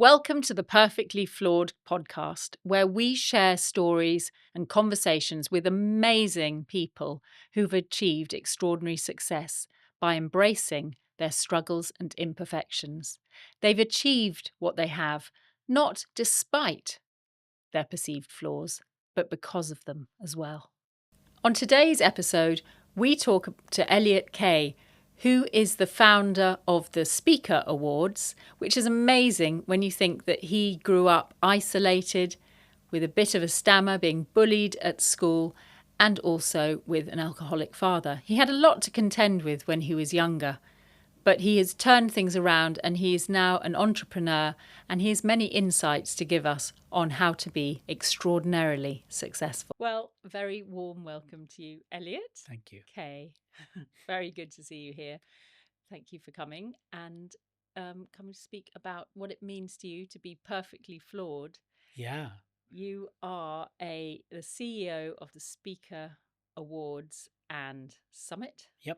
Welcome to the Perfectly Flawed podcast, where we share stories and conversations with amazing people who've achieved extraordinary success by embracing their struggles and imperfections. They've achieved what they have, not despite their perceived flaws, but because of them as well. On today's episode, we talk to Elliot Kay, who is the founder of the Speaker Awards, which is amazing when you think that he grew up isolated, with a bit of a stammer, being bullied at school, and also with an alcoholic father. He had a lot to contend with when he was younger, but he has turned things around and he is now an entrepreneur, and he has many insights to give us on how to be extraordinarily successful. Well, very warm welcome to you, Elliot. Thank you. Kay. Very good to see you here. Thank you for coming and coming to speak about what it means to you to be perfectly flawed. Yeah. You are the CEO of the Speaker Awards and Summit. Yep.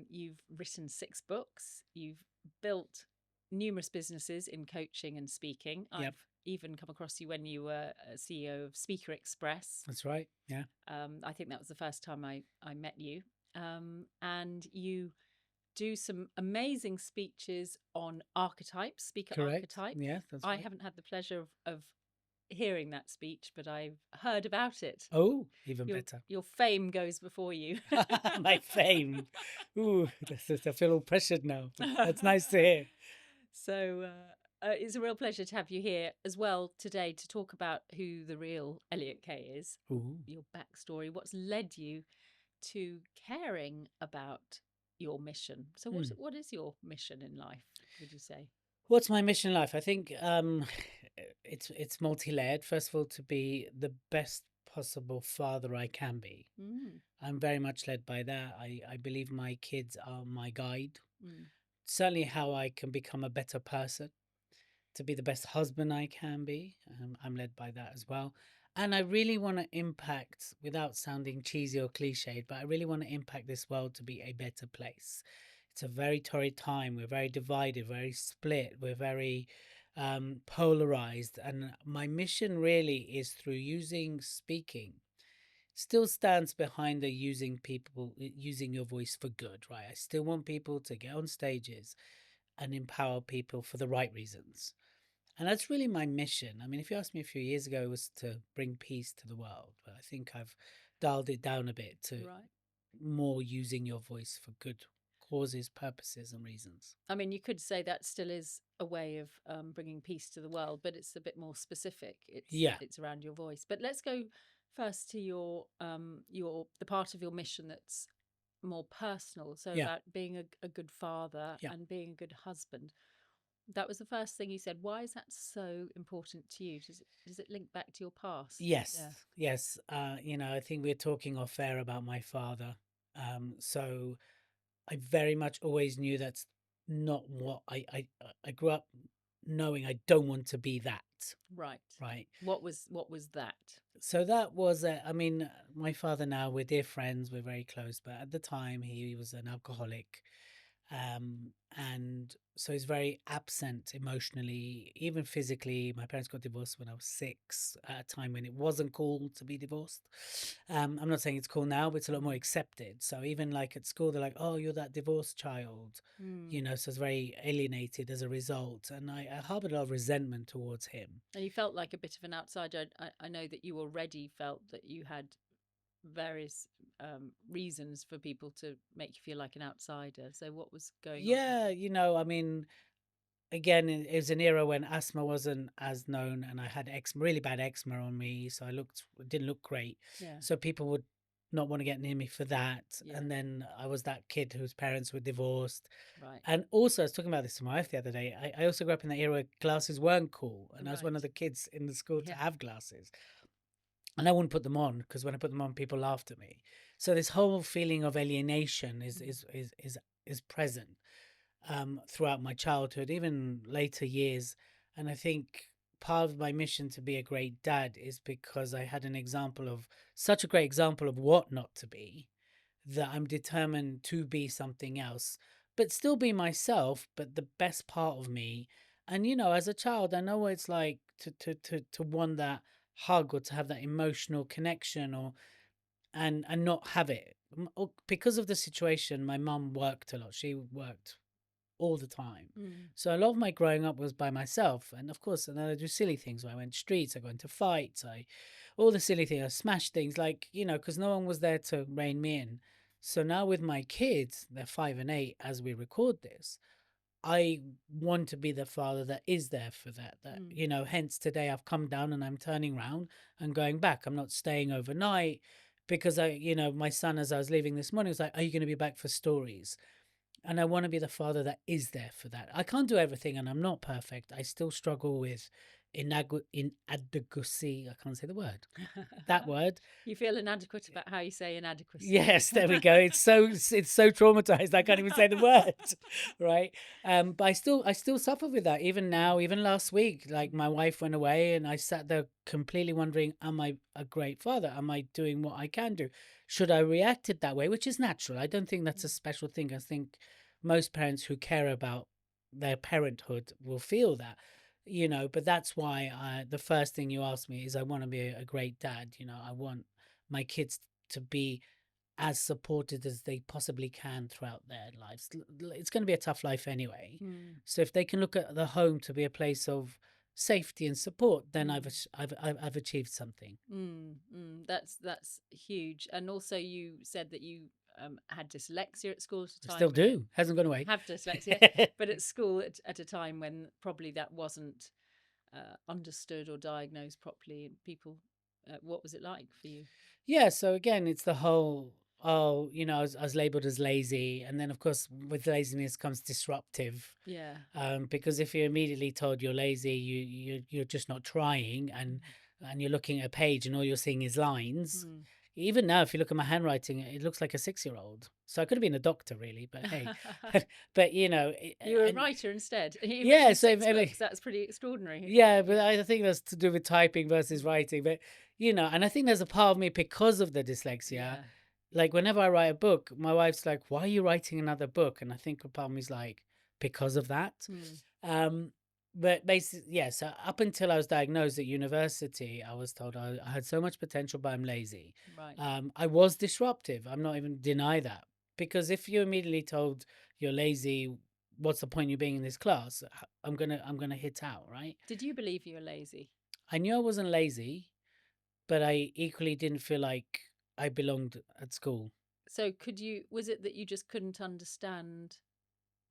You've written 6 books. You've built numerous businesses in coaching and speaking. Yep. I've even come across you when you were CEO of Speaker Express. That's right. Yeah. I think that was the first time I met you. And you do some amazing speeches on archetypes, speaker Correct. archetype. Yeah. That's I right. haven't had the pleasure of hearing that speech, but I've heard about it. Oh, even better. Your fame goes before you. My fame. Ooh, I feel all pressured now. That's nice to hear. So it's a real pleasure to have you here as well today to talk about who the real Elliot Kay is, Ooh. your backstory, what's led you to caring about your mission. So what is your mission in life, would you say? What's my mission in life? I think it's multi-layered. First of all, to be the best possible father I can be. Mm, I'm very much led by that. I believe my kids are my guide. mm, Certainly how I can become a better person, to be the best husband I can be. I'm led by that as well. And I really want to impact, without sounding cheesy or cliched, but I really want to impact this world to be a better place. It's a very torrid time. We're very divided, very split. We're very polarized. And my mission really is through using speaking, still stands behind the using your voice for good, right? I still want people to get on stages and empower people for the right reasons. And that's really my mission. I mean, if you asked me a few years ago, it was to bring peace to the world. But I think I've dialed it down a bit to right. more using your voice for good causes, purposes, and reasons. I mean, you could say that still is a way of bringing peace to the world, but it's a bit more specific. Yeah, It's around your voice. But let's go first to your the part of your mission that's more personal. So yeah, about being a good father yeah. and being a good husband. That was the first thing you said. Why is that so important to you? Does it link back to your past? Yes, Yeah. yes. I think we're talking off air about my father. So I very much always knew that's not what I grew up knowing I don't want to be that. Right. Right. What was that? So that was, I mean, my father now, we're dear friends, we're very close, but at the time he was an alcoholic. And so he's very absent emotionally, even physically. My parents got divorced when I was 6, at a time when it wasn't cool to be divorced. I'm not saying it's cool now, but it's a lot more accepted. So even like at school, they're like, oh, you're that divorced child, Mm. so it's very alienated as a result. And I harbored a lot of resentment towards him. And you felt like a bit of an outsider. I know that you already felt that you had various reasons for people to make you feel like an outsider. So what was going on? Yeah, I mean, again, it was an era when asthma wasn't as known, and I had really bad eczema on me, so didn't look great. Yeah, So people would not want to get near me for that. yeah, And then I was that kid whose parents were divorced. right, And also, I was talking about this to my wife the other day. I also grew up in the era where glasses weren't cool, and I was one of right. the kids in the school to Yeah. have glasses. And I wouldn't put them on because when I put them on, people laughed at me. So this whole feeling of alienation is present throughout my childhood, even later years. And I think part of my mission to be a great dad is because I had such a great example of what not to be, that I'm determined to be something else, but still be myself, but the best part of me. And as a child, I know what it's like to want that hug or to have that emotional connection, or and not have it. Because of the situation, my mum worked a lot. She worked all the time. Mm. So a lot of my growing up was by myself. And of course, and then I do silly things. I went streets, I got into fights, all the silly things, I smashed things, like, because no one was there to rein me in. So now with my kids, they're 5 and 8 as we record this. I want to be the father that is there for that, hence today I've come down and I'm turning around and going back. I'm not staying overnight because my son, as I was leaving this morning, was like, are you going to be back for stories? And I want to be the father that is there for that. I can't do everything and I'm not perfect. I still struggle with inadequacy. I can't say the word. That word. You feel inadequate about how you say inadequacy. Yes, there we go. It's so traumatized. I can't even say the word, right? But I still suffer with that. Even now, even last week, like my wife went away, and I sat there completely wondering: am I a great father? Am I doing what I can do? Should I react it that way? Which is natural. I don't think that's a special thing. I think most parents who care about their parenthood will feel that. But that's why the first thing you asked me is I want to be a great dad. I want my kids to be as supported as they possibly can throughout their lives. It's going to be a tough life anyway. Mm. So if they can look at the home to be a place of safety and support, then Mm. I've achieved something. That's huge. And also, you said that you had dyslexia at school at a I time still when it do. Hasn't gone away. have dyslexia, but at school at a time when probably that wasn't understood or diagnosed properly. And people, what was it like for you? Yeah, so again, it's the whole, oh, I was labeled as lazy. And then, of course, with laziness comes disruptive. Yeah. Because if you're immediately told you're lazy, you're just not trying, and you're looking at a page and all you're seeing is lines. Mm. Even now, if you look at my handwriting, it looks like a 6-year-old. So I could have been a doctor, really. But hey, but You were a and write instead. You've yeah, written so 6 books. That's pretty extraordinary. yeah, but Yeah. I think that's to do with typing versus Mm. writing. But and I think there's a part of me, because of the dyslexia. Yeah. Like whenever I write a book, my wife's like, "Why are you writing another book?" And I think a part of me is like, because of that. Mm. Um, but basically, yeah. So up until I was diagnosed at university, I was told I had so much potential, but I'm lazy. Right. I was disruptive. I'm not even deny that, because if you're immediately told you're lazy, what's the point you being in this class? I'm gonna hit out, right? Did you believe you were lazy? I knew I wasn't lazy, but I equally didn't feel like I belonged at school. So was it that you just couldn't understand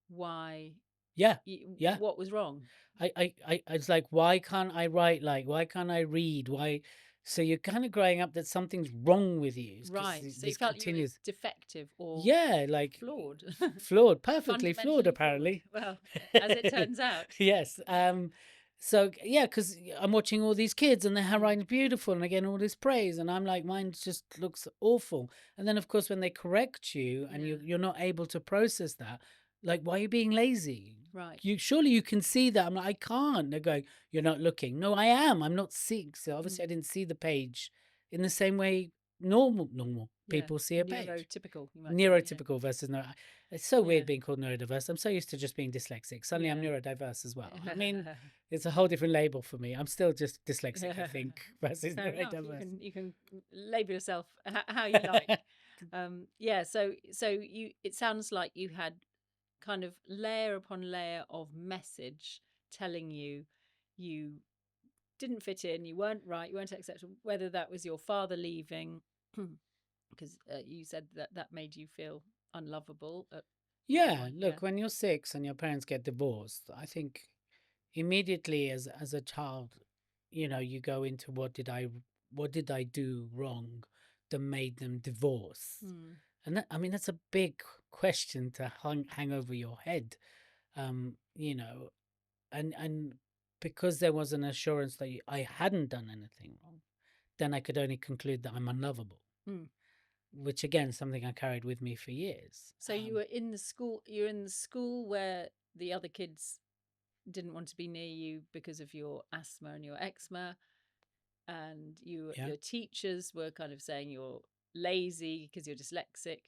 why Yeah, yeah. what was wrong? I was like, why can't I write? Like, why can't I read? Why? So you're kind of growing up that something's wrong with you, because Right. So you this felt you were continues. defective or Yeah, like flawed, flawed, perfectly flawed, fundamentally flawed. apparently. Well, as it turns out. Yes. So yeah, because I'm watching all these kids and their Mm. handwriting's beautiful and they're getting all this praise, and I'm like, mine just looks awful. And then of course when they correct you and Yeah. you're not able to process that, like, why are you being lazy? Right. You surely you can see that. I'm like, I can't. They're going, you're not looking. No, I am. I'm not seeing. So obviously I Mm. didn't see the page in the same way normal Yeah. people see a page. Neurotypical, you might say. Yeah. Neurotypical versus neuro. It's so Yeah. weird being called neurodiverse. I'm so used to just being dyslexic. Suddenly I'm Yeah. neurodiverse as well. I mean, it's a whole different label for me. I'm still just dyslexic, I think, versus Fair enough. neurodiverse. You can label yourself how you like. Yeah. So you. It sounds like you had kind of layer upon layer of message telling you didn't fit in, you weren't right, you weren't acceptable. Whether that was your father leaving, because you said that made you feel unlovable at one Yeah, point. Yeah. look, when you're 6 and your parents get divorced, I think immediately as a child, you go into what did I do wrong that made them divorce? Mm. And that, I mean, that's a big question to hang over your head. Um, you know, and because there was an assurance that I hadn't done anything wrong, then I could only conclude that I'm unlovable, Mm. which again, something I carried with me for years. So you were in the school. You're in the school where the other kids didn't want to be near you because of your asthma and your eczema, and Yeah. your teachers were kind of saying you're lazy because you're dyslexic.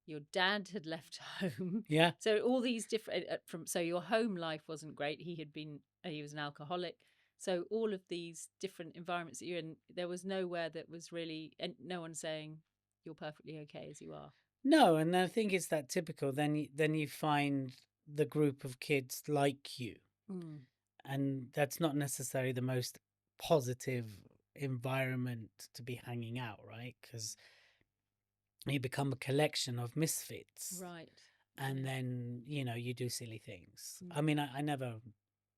your dad had left home. Yeah. So all these different so your home life wasn't great. He was an alcoholic. So all of these different environments that you're in, there was nowhere that was really, and no one saying you're perfectly okay as you are. No, and I think it's that typical. Then you find the group of kids like you, and that's not necessarily the most positive environment to be hanging out, right? Because you become a collection of misfits, Right. and then you do silly things. I mean, I never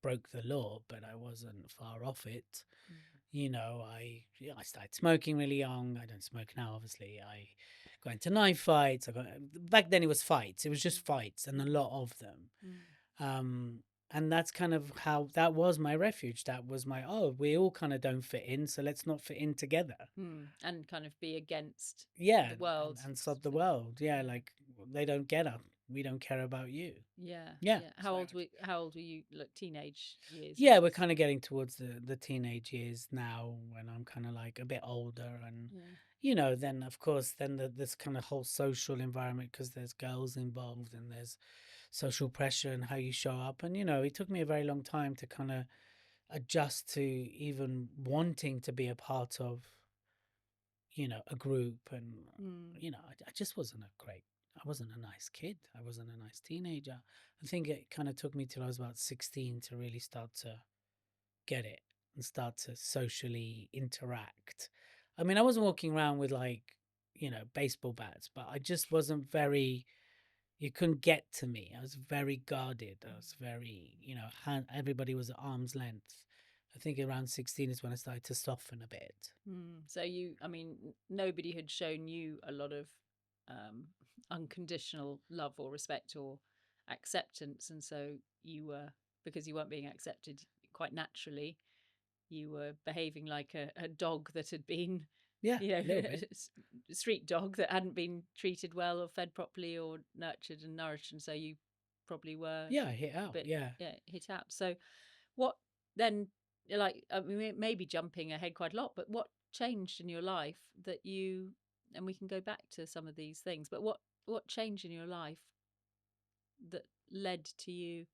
broke the law, but I wasn't far off it. I started smoking really young. I don't smoke now, obviously. I got into knife fights. Back then it was fights. It was just fights, and a lot of them. And that's kind of how that was my refuge. That was we all kind of don't fit in, so let's not fit in together. And kind of be against Yeah, the world and sod the world. Yeah, like they don't get us. We don't care about you. Yeah. Yeah. How old were you? Like teenage years? Yeah, we're kind of getting towards the teenage years now, when I'm kind of like a bit older, and then of course this kind of whole social environment, because there's girls involved and there's social pressure and how you show up, and it took me a very long time to kind of adjust to even wanting to be a part of a group, and I just wasn't I wasn't a nice kid. I wasn't a nice teenager. I think it kind of took me till I was about 16 to really start to get it and start to socially interact. I mean, I wasn't walking around with baseball bats, but I just wasn't very, you couldn't get to me. I was very guarded. I was very, everybody was at arm's length. I think around 16 is when I started to soften a bit. So nobody had shown you a lot of unconditional love or respect or acceptance. And so because you weren't being accepted quite naturally, you were behaving like a dog that had been, a little bit. street dog that hadn't been treated well or fed properly or nurtured and nourished. And so you probably were hit out. hit out. So what then, maybe jumping ahead quite a lot, but what changed in your life and we can go back to some of these things, but what changed in your life that led to you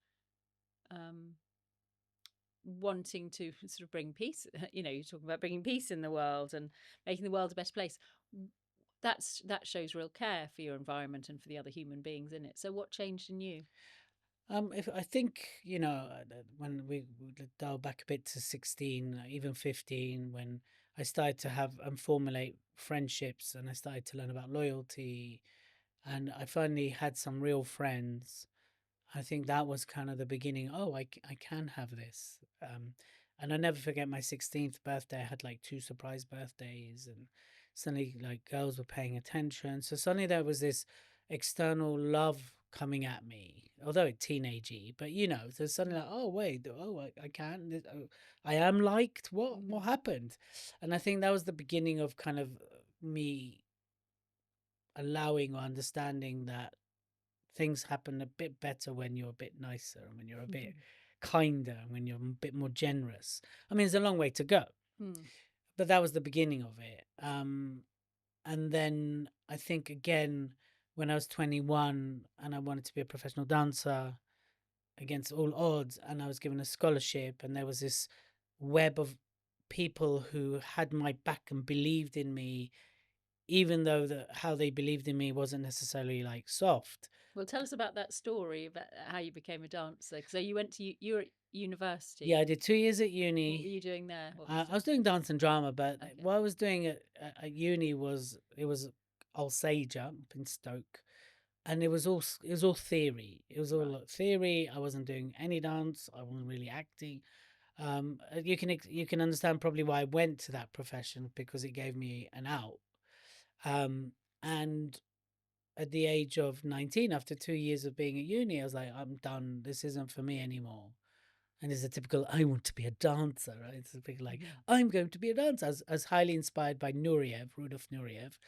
wanting to sort of bring peace? You're talking about bringing peace in the world and making the world a better place. That shows real care for your environment and for the other human beings in it. So what changed in you? If I think when we dial back a bit to 16, even 15, when I started to have and formulate friendships, and I started to learn about loyalty, and I finally had some real friends. I think that was kind of the beginning. Oh, I can have this. And I never forget my 16th birthday. I had like 2 surprise birthdays, and suddenly like girls were paying attention. So suddenly there was this external love coming at me, although it's teenagey, but so suddenly like, oh wait, I can, I am liked. What happened? And I think that was the beginning of kind of me allowing or understanding that things happen a bit better when you're a bit nicer, and when you're a bit kinder, and when you're a bit more generous. I mean, it's a long way to go, but that was the beginning of it. And then I think again, when I was 21 and I wanted to be a professional dancer against all odds, and I was given a scholarship, and there was this web of people who had my back and believed in me, even though how they believed in me wasn't necessarily like soft. Well, tell us about that story about how you became a dancer. So you were at university. Yeah, I did 2 years at uni. What were you doing there? I was doing dance and drama, but what I was doing at uni was Alsager up in Stoke, and it was all theory. It was all theory. I wasn't doing any dance. I wasn't really acting. You can understand probably why I went to that profession, because it gave me an out. And at the age of 19, after 2 years of being at uni, I was like, I'm done. This isn't for me anymore. And it's a typical, I want to be a dancer, right? It's a big like, I'm going to be a dancer. As highly inspired by Rudolf Nureyev,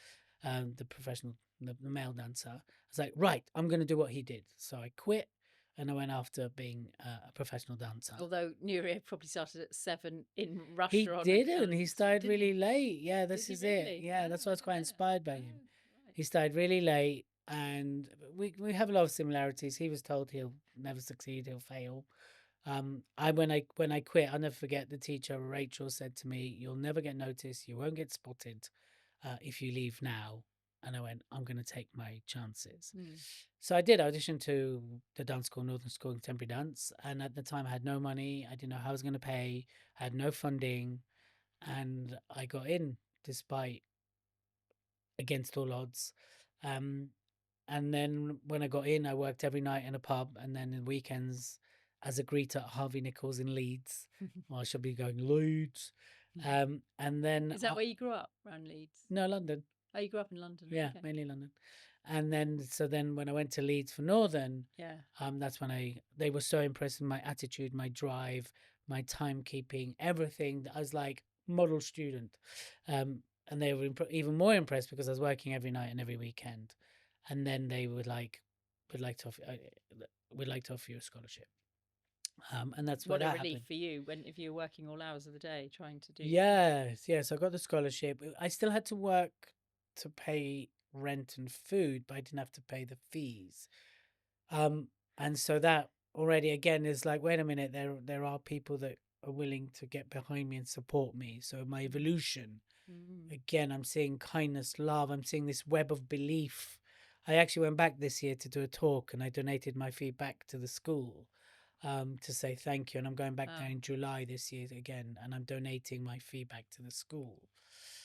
the professional, the male dancer. I was like, right, I'm going to do what he did. So I quit, and I went after being a professional dancer. Although Nureyev probably started at 7 in Russia. He didn't. He started really late. Yeah, this is it. Yeah, that's why I was quite inspired by him. He started really late. and we have a lot of similarities. He was told he'll never succeed, he'll fail. I when I quit, I'll never forget the teacher Rachel said to me, "You'll never get noticed. You won't get spotted if you leave now." And I went, "I'm going to take my chances." Mm. So I did audition to the dance school, Northern School of Contemporary Dance, and at the time I had no money. I didn't know how I was going to pay. I had no funding, and I got in despite against all odds. Um, and then when I got in, I worked every night in a pub, and then in weekends as a greeter at Harvey Nichols in Leeds. Well, I should be going Leeds. And then Is that where you grew up, around Leeds? no, London. Oh, you grew up in London. Yeah, Okay. mainly London. And then so then when I went to Leeds for Northern, Yeah. that's when they were so impressed with my attitude, my drive, my timekeeping, everything. I was like model student. And they were even more impressed because I was working every night and every weekend. And then they would like, would like to offer, would like to offer you a scholarship. And that's where What a that relief happened. for you when if you're working all hours of the day trying to do. Yes. I got the scholarship. I still had to work to pay rent and food, but I didn't have to pay the fees. And so that already again is like, wait a minute, there are people that are willing to get behind me and support me. So my evolution, Mm. again, I'm seeing kindness, love. I'm seeing this web of belief. I actually went back this year to do a talk, and I donated my fee back to the school to say thank you. And I'm going back there Wow. in July this year again, and I'm donating my fee back to the school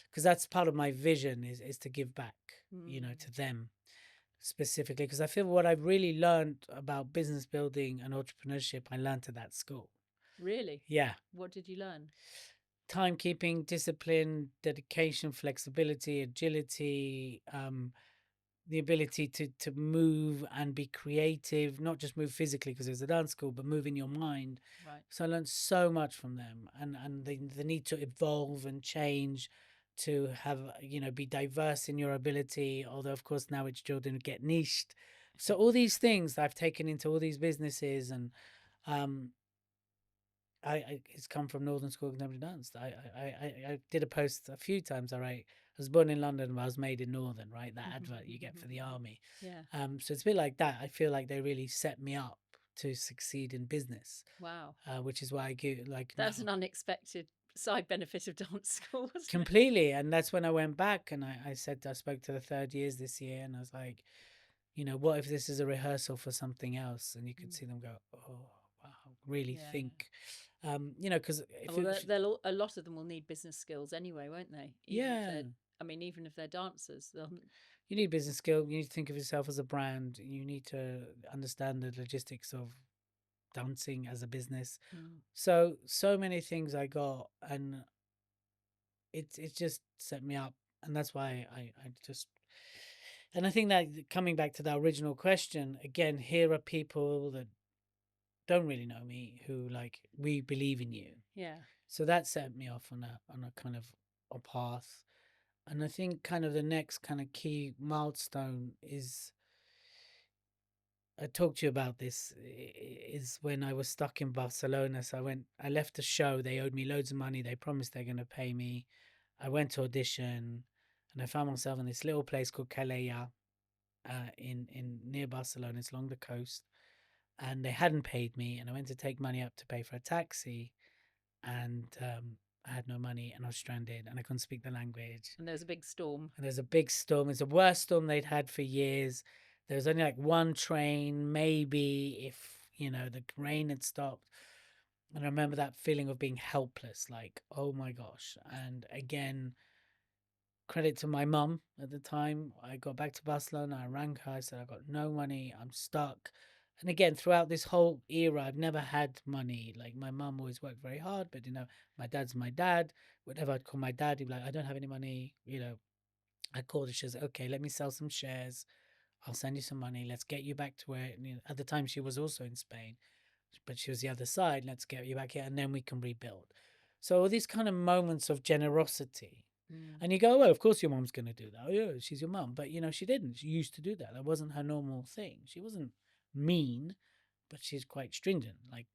because that's part of my vision is to give back, to them specifically. Because I feel what I've really learned about business building and entrepreneurship, I learned at that school. Really? Yeah. What did you learn? Timekeeping, discipline, dedication, flexibility, agility, the ability to move and be creative, not just move physically because it was a dance school, but move in your mind. Right. So I learned so much from them, and the need to evolve and change, to have be diverse in your ability. Although of course now it's children get niched. So all these things that I've taken into all these businesses, and um, it's come from Northern School of Contemporary Dance. I did a post a few times. All right, I was born in London, but I was made in Northern. Right, that advert you get for the army. Yeah. So it's a bit like that. I feel like they really set me up to succeed in business. Wow. Which is why I give like That's now an unexpected side benefit of dance school, wasn't it? completely. And that's when I went back and I said I spoke to the third years this year, and I was like, what if this is a rehearsal for something else? And you could see them go, oh wow, really Yeah. think. Because if Well, you, a lot of them will need business skills anyway, won't they? Even if yeah, they're, I mean, even if they're dancers, they'll. you need business skill. You need to think of yourself as a brand. You need to understand the logistics of dancing as a business. Mm. So many things I got, and it just set me up, and that's why I just. And I think that coming back to the original question again, here are people that don't really know me who like we believe in you. Yeah. So that set me off on a kind of a path. And I think kind of the next kind of key milestone is I talked to you about this is when I was stuck in Barcelona. So I left the show. They owed me loads of money. They promised they're going to pay me. I went to audition, and I found myself in this little place called Calella, in near Barcelona. It's along the coast, and they hadn't paid me. And I went to take money up to pay for a taxi, and I had no money, and I was stranded, and I couldn't speak the language. And there was a big storm. And there's a big storm. It's the worst storm they'd had for years. There was only like one train, maybe, if the rain had stopped. And I remember that feeling of being helpless, like, oh my gosh. And again, credit to my mum at the time. I got back to Barcelona. I rang her. I said, I got no money. I'm stuck. And again, throughout this whole era, I've never had money. Like my mum always worked very hard, but my dad's my dad. Whenever I'd call my dad, he'd be like, I don't have any money. I called her. She says, okay, let me sell some shares. I'll send you some money. Let's get you back to where, at the time she was also in Spain, but she was the other side. Let's get you back here and then we can rebuild. So all these kind of moments of generosity. Mm. And you go, well, of course your mom's going to do that. Oh, yeah, she's your mom. But, she didn't. She used to do that. That wasn't her normal thing. She wasn't mean, but she's quite stringent. Like,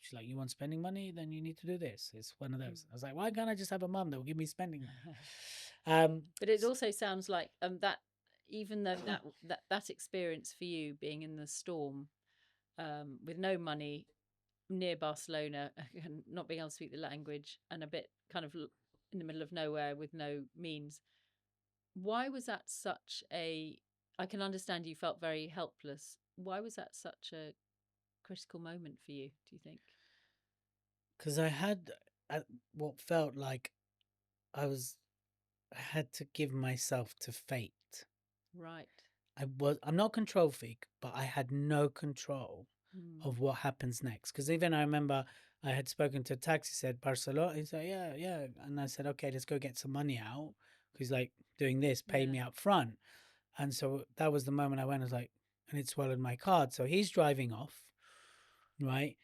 she's like, you want spending money? Then you need to do this. It's one of those. I was like, why can't I just have a mom that will give me spending money? But it also sounds like that even though that experience for you, being in the storm, with no money, near Barcelona, and not being able to speak the language, and a bit kind of in the middle of nowhere with no means, why was that such a? I can understand you felt very helpless. Why was that such a critical moment for you, do you think? Because I had what felt like I had to give myself to fate. Right. I'm not a control freak, but I had no control Mm. of what happens next. Because even I remember I had spoken to a taxi, said Barcelona. He said, yeah, yeah. And I said, okay, let's go get some money out. He's like, doing this, pay Yeah. me up front. And so that was the moment I went, I was like, and it swallowed my card. So he's driving off, right?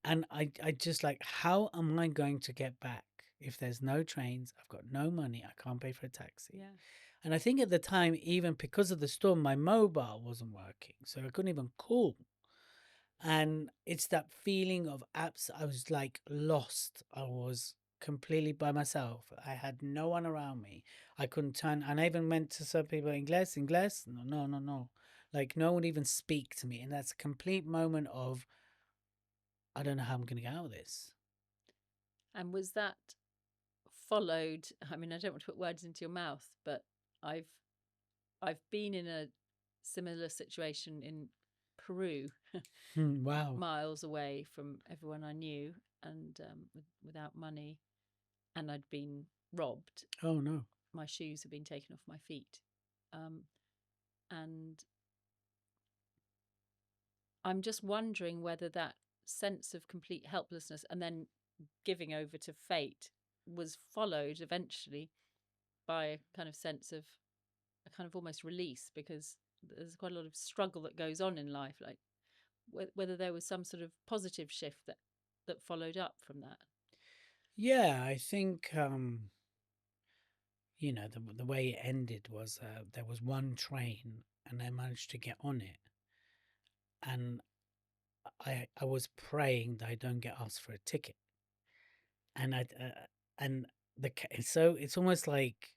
And I just like, how am I going to get back? If there's no trains, I've got no money, I can't pay for a taxi. Yeah. And I think at the time, even because of the storm, my mobile wasn't working. So I couldn't even call. And it's that feeling of I was like lost. I was completely by myself. I had no one around me. I couldn't turn. And I even went to some people, Inglés, Inglés. No, no, no, no. Like no one would even speak to me. And that's a complete moment of, I don't know how I'm going to get out of this. And was that followed? I mean, I don't want to put words into your mouth, but I've I've been in a similar situation in Peru, Wow. miles away from everyone I knew, and without money, and I'd been robbed. Oh, no. My shoes had been taken off my feet, um, and I'm just wondering whether that sense of complete helplessness and then giving over to fate was followed eventually by a kind of sense of a kind of almost release, because there's quite a lot of struggle that goes on in life, like whether there was some sort of positive shift that followed up from that. Yeah, I think the way it ended was there was one train and I managed to get on it, and I was praying that I don't get asked for a ticket, and and so it's almost like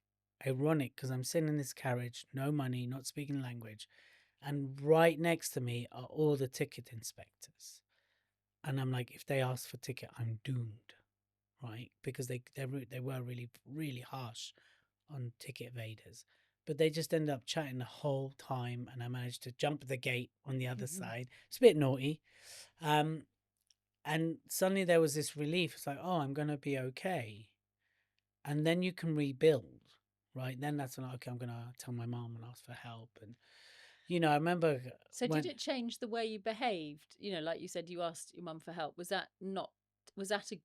ironic because I'm sitting in this carriage, no money, not speaking language, and right next to me are all the ticket inspectors, and I'm like, if they ask for ticket, I'm doomed, right? Because they were really really harsh on ticket evaders. But they just ended up chatting the whole time, and I managed to jump the gate on the other side. It's a bit naughty. Um, and suddenly there was this relief. It's like, oh, I'm going to be okay. And then you can rebuild, right? Then that's like, okay, I'm going to tell my mom and ask for help. And, I remember So did when, it change the way you behaved? Like you said, you asked your mum for help. Was that a,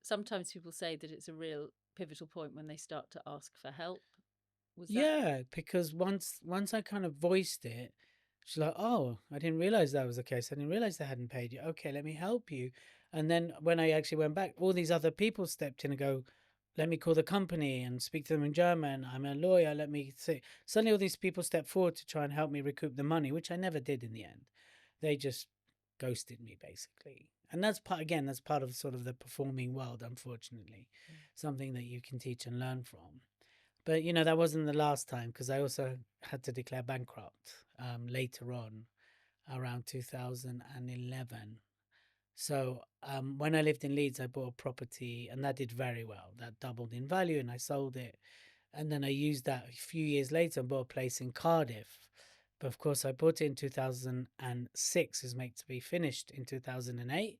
sometimes people say that it's a real pivotal point when they start to ask for help. Was that? yeah, because once I kind of voiced it, she's like, "Oh, I didn't realize that was the case. I didn't realize they hadn't paid you. Okay, let me help you." And then when I actually went back, all these other people stepped in and go, "Let me call the company and speak to them in German. I'm a lawyer. Let me say." Suddenly, all these people stepped forward to try and help me recoup the money, which I never did in the end. They just ghosted me basically. And that's part of sort of the performing world, unfortunately, something that you can teach and learn from. But that wasn't the last time because I also had to declare bankrupt later on around 2011. So when I lived in Leeds, I bought a property and that did very well. That doubled in value and I sold it. And then I used that a few years later and bought a place in Cardiff. But of course, I bought it in 2006. It's meant to be finished in 2008.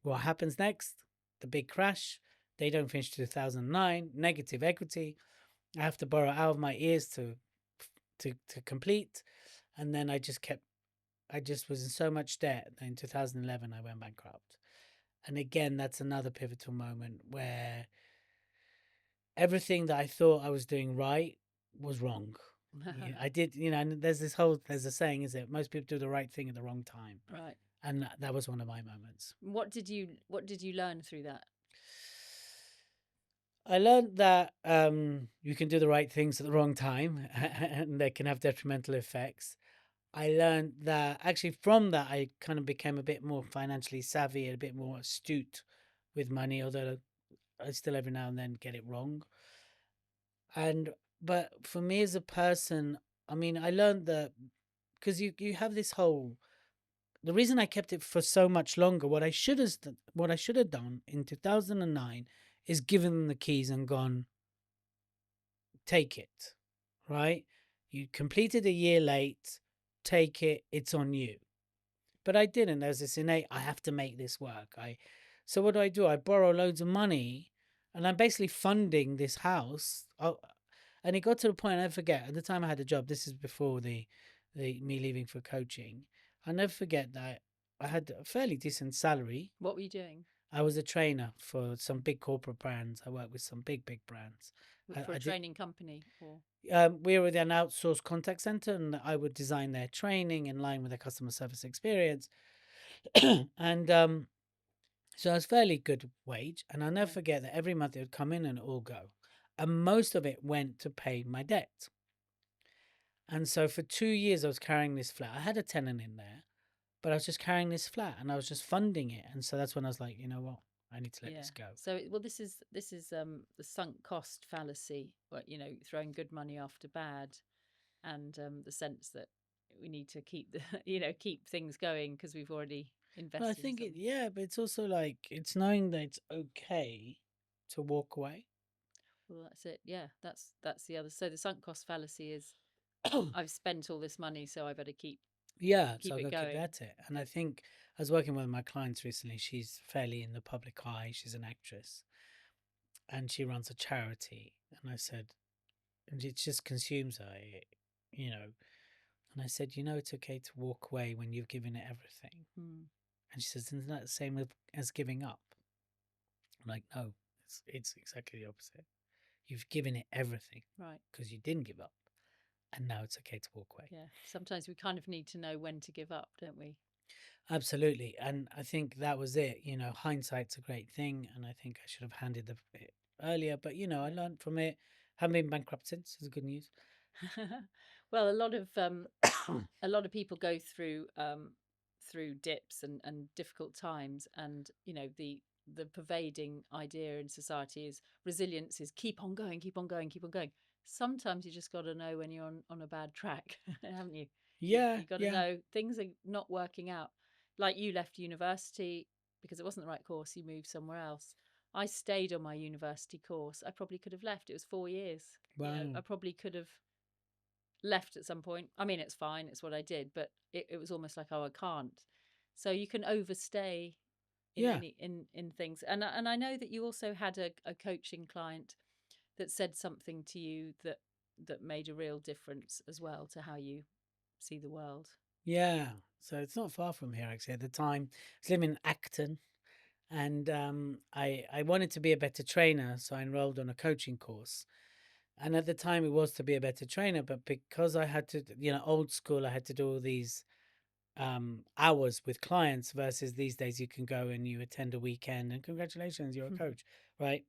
What happens next? The big crash. They don't finish 2009. Negative equity. I have to borrow out of my ears to complete, and then I just was in so much debt that in 2011 I went bankrupt. And again, that's another pivotal moment where everything that I thought I was doing right was wrong. Yeah, I did, and there's a saying, is it? Most people do the right thing at the wrong time. Right. And that was one of my moments. What did you learn through that? I learned that you can do the right things at the wrong time and they can have detrimental effects. I learned that actually from that, I kind of became a bit more financially savvy and a bit more astute with money, although I still every now and then get it wrong. And but for me as a person, I mean, I learned that because you have this whole, the reason I kept it for so much longer, what I should have done in 2009 is given them the keys and gone, take it, right? You completed a year late, take it, it's on you. But I didn't. There's this innate, I have to make this work. So what do? I borrow loads of money, and I'm basically funding this house. Oh, and it got to the point, I never forget, at the time I had a job, this is before the me leaving for coaching. I'll never forget that I had a fairly decent salary. What were you doing I was a trainer for some big corporate brands. I worked with some big brands. for a I did. training company? Or We were an outsourced contact center, and I would design their training in line with their customer service experience. And so I was fairly good wage. And I'll never yeah, forget that every month it would come in and it all go. And most of it went to pay my debt. And so for 2 years, I was carrying this flat. I had a tenant in there, but I was just carrying this flat and I was just funding it. And so that's when I was like, you know what? I need to let yeah. this go. So well, this is the sunk cost fallacy. Throwing good money after bad, and the sense that we need to keep the keep things going because we've already But I invested in think something. yeah, but it's also like, it's knowing that it's okay to walk away. Well, that's it. Yeah, that's the other. So the sunk cost fallacy is I've spent all this money, so I better Yeah, so keep I've it got to keep going. at it. And I Yeah. think I was working with one of my clients recently. She's fairly in the public eye. She's an actress and she runs a charity. And I said, and it just consumes her, you know. And I said, it's okay to walk away when you've given it everything. Mm, And she says, isn't that the same as giving up? I'm like, no, it's exactly the opposite. You've given it everything right. because you didn't give up. And now it's okay to walk away. Yeah. Sometimes we kind of need to know when to give up, don't we? Absolutely. And I think that was it. Hindsight's a great thing. And I think I should have handed it earlier. But, I Yeah. learned from it. Haven't been bankrupt since, is good news. Well, a lot of people go through dips and difficult times, and the pervading idea in society is resilience is keep on going, keep on going, keep on going. Sometimes you just got to know when you're on a bad track, haven't you? you Yeah, you got to yeah. know things are not working out. Like, you left university because it wasn't the right course, you moved somewhere else. I stayed on my university course. I probably could have left. It was 4 years. I Wow. probably could have left at some point. I mean, it's fine, it's what I did, but it was almost like, oh, I can't. So you can overstay in Yeah. in things. And I know that you also had a coaching client that said something to you that made a real difference as well to how you see the world. Yeah. So it's not far from here, actually. At the time, I was living in Acton. And I wanted to be a better trainer. So I enrolled on a coaching course. And at the time, it was to be a better trainer. But because I had to, old school, I had to do all these hours with clients versus these days you can go and you attend a weekend and congratulations, you're a coach, right?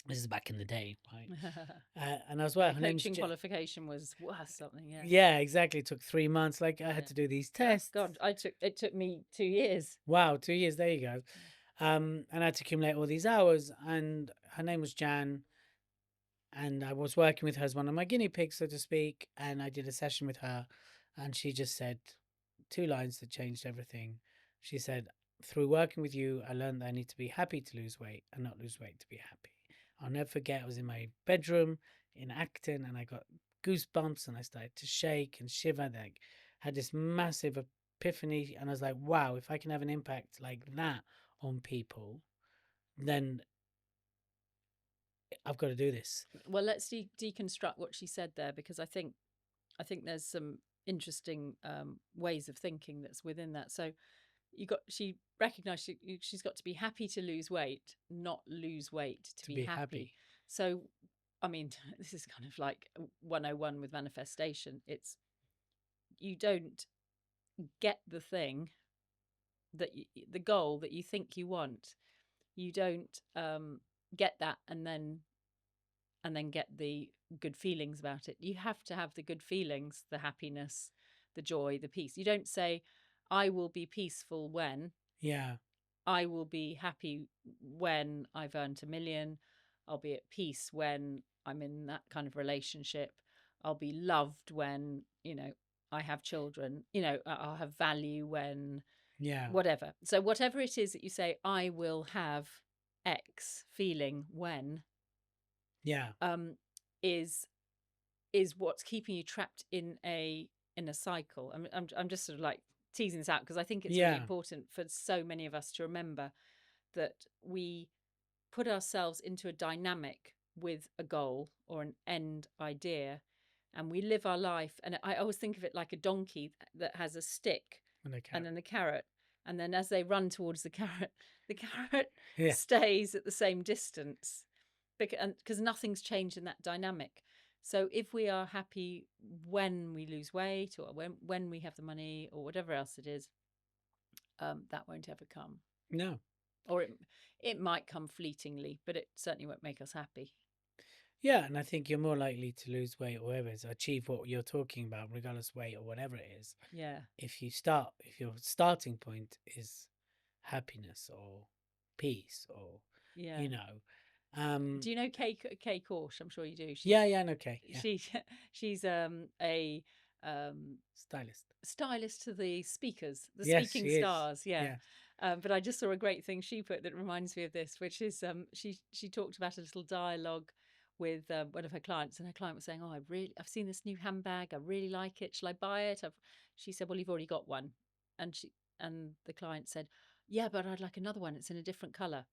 This is back in the day, right? And I was, well, Yeah, her name's coaching qualification was worth something. Yeah, yeah, exactly. It took 3 months. Like, I had yeah. to do these Oh tests. God, it took me 2 years. Wow, 2 years. There you go. And I had to accumulate all these hours. And her name was Jan, and I was working with her as one of my guinea pigs, so to speak. And I did a session with her, and she just said two lines that changed everything. She said, through working with you, I learned that I need to be happy to lose weight and not lose weight to be happy. I'll never forget, I was in my bedroom in Acton and I got goosebumps and I started to shake and shiver. Like, had this massive epiphany, and I was like, wow, if I can have an impact like that on people, then I've got to do this. Well, let's deconstruct what she said there, because I think there's some interesting ways of thinking that's within that. So she recognized she's got to be happy to lose weight, not lose weight to To be be happy. happy. So, I mean, this is kind of like 101 with manifestation. It's, you don't get the thing the goal that you think you want. You don't get that and then get the good feelings about it. You have to have the good feelings, the happiness, the joy, the peace. You don't say, I will be peaceful when, Yeah. I will be happy when I've earned 1 million, I'll be at peace when I'm in that kind of relationship. I'll be loved when, I have children. I'll have value when Yeah. whatever. So whatever it is that you say, I will have X feeling when, Yeah. is what's keeping you trapped in a cycle. I'm just sort of like teasing this out because I think it's really Yeah. important for so many of us to remember that we put ourselves into a dynamic with a goal or an end idea, and we live our life. And I always think of it like a donkey that has a stick And a and carrot. then a carrot, and then as they run towards the carrot, the carrot Yeah. stays at the same distance because nothing's changed in that dynamic. So if we are happy when we lose weight, or when we have the money, or whatever else it is, that won't ever come. No. Or it might come fleetingly, but it certainly won't make us happy. Yeah, and I think you're more likely to lose weight or whatever it is, achieve what you're talking about, regardless of weight or whatever it is. Yeah. If your starting point is happiness or peace or, Yeah. you know, Do you know Kay Korsh? I'm sure you do. yeah, okay, yeah, She she's a stylist. stylist to the speakers, the Yes, speaking she is. stars. Yeah. Yeah. But I just saw a great thing she put that reminds me of this, which is she talked about a little dialogue with one of her clients, and her client was saying, "Oh, I've seen this new handbag. I really like it. Shall I buy it?" She said, "Well, you've already got one," and the client said, "Yeah, but I'd like another one. It's in a different color."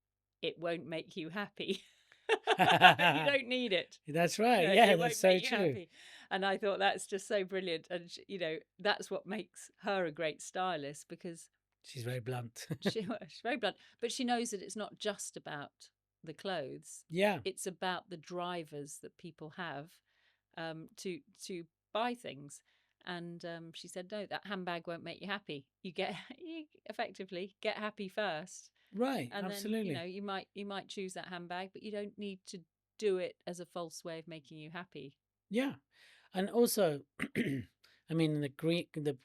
It won't make you happy. You don't need it. That's right. No, Yeah, it that's won't so make you true. happy. And I thought that's just so brilliant. And, that's what makes her a great stylist, because She's very blunt. she's very blunt, but she knows that it's not just about the clothes. Yeah, It's about the drivers that people have to buy things. And she said, no, that handbag won't make you happy. You effectively get happy first, right. and then Absolutely. you might choose that handbag, but you don't need to do it as a false way of making you happy. Yeah, and also, I mean, in the Greek, the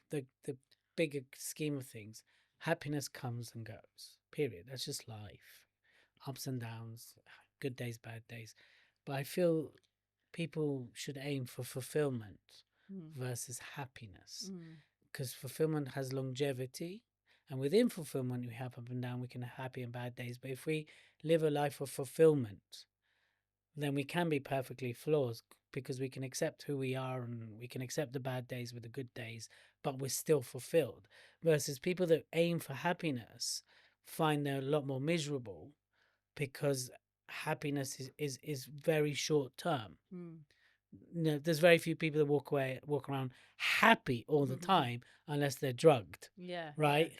bigger scheme of things, happiness comes and goes. Period. That's just life, ups and downs, good days, bad days. But I feel people should aim for fulfillment Mm. versus happiness, Mm. because fulfillment has longevity. And within fulfillment, we have up and down, we can have happy and bad days. But if we live a life of fulfillment, then we can be perfectly flawed, because we can accept who we are and we can accept the bad days with the good days, but we're still fulfilled. Versus people that aim for happiness find they're a lot more miserable, because happiness is very short term. Mm. There's very few people that walk around happy all the time unless they're drugged, Yeah, yeah, right?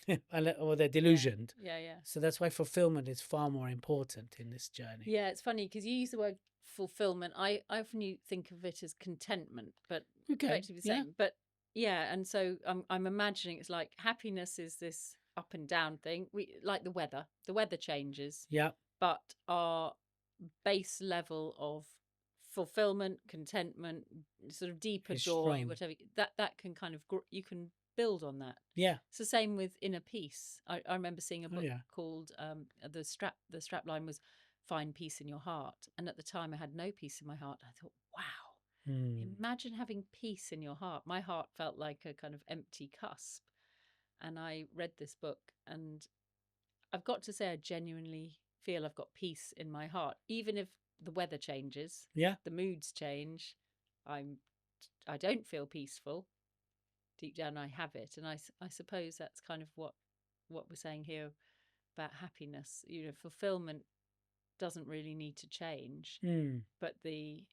Or they're yeah, delusioned. yeah, yeah. So that's why fulfillment is far more important in this journey. Yeah, it's funny because you use the word fulfillment. I often think of it as contentment, but Okay. effectively the Yeah. same. But yeah, and so I'm imagining it's like happiness is this up and down thing. We like the weather. The weather changes, Yeah. but our base level of fulfillment, contentment, sort of deeper Is joy, strong. whatever, that can kind of you can build on that. Yeah. It's the same with inner peace. I remember seeing a Oh book yeah. called the strap line was "Find Peace in Your Heart," and at the time I had no peace in my heart. I thought, wow, Hmm. imagine having peace in your heart. My heart felt like a kind of empty cusp, and I read this book, and I've got to say I genuinely feel I've got peace in my heart, even if the weather changes, Yeah. the moods change. I'm I don't feel peaceful. Deep down, I have it, and I suppose that's kind of what we're saying here about happiness. Fulfillment doesn't really need to change, Hmm. but the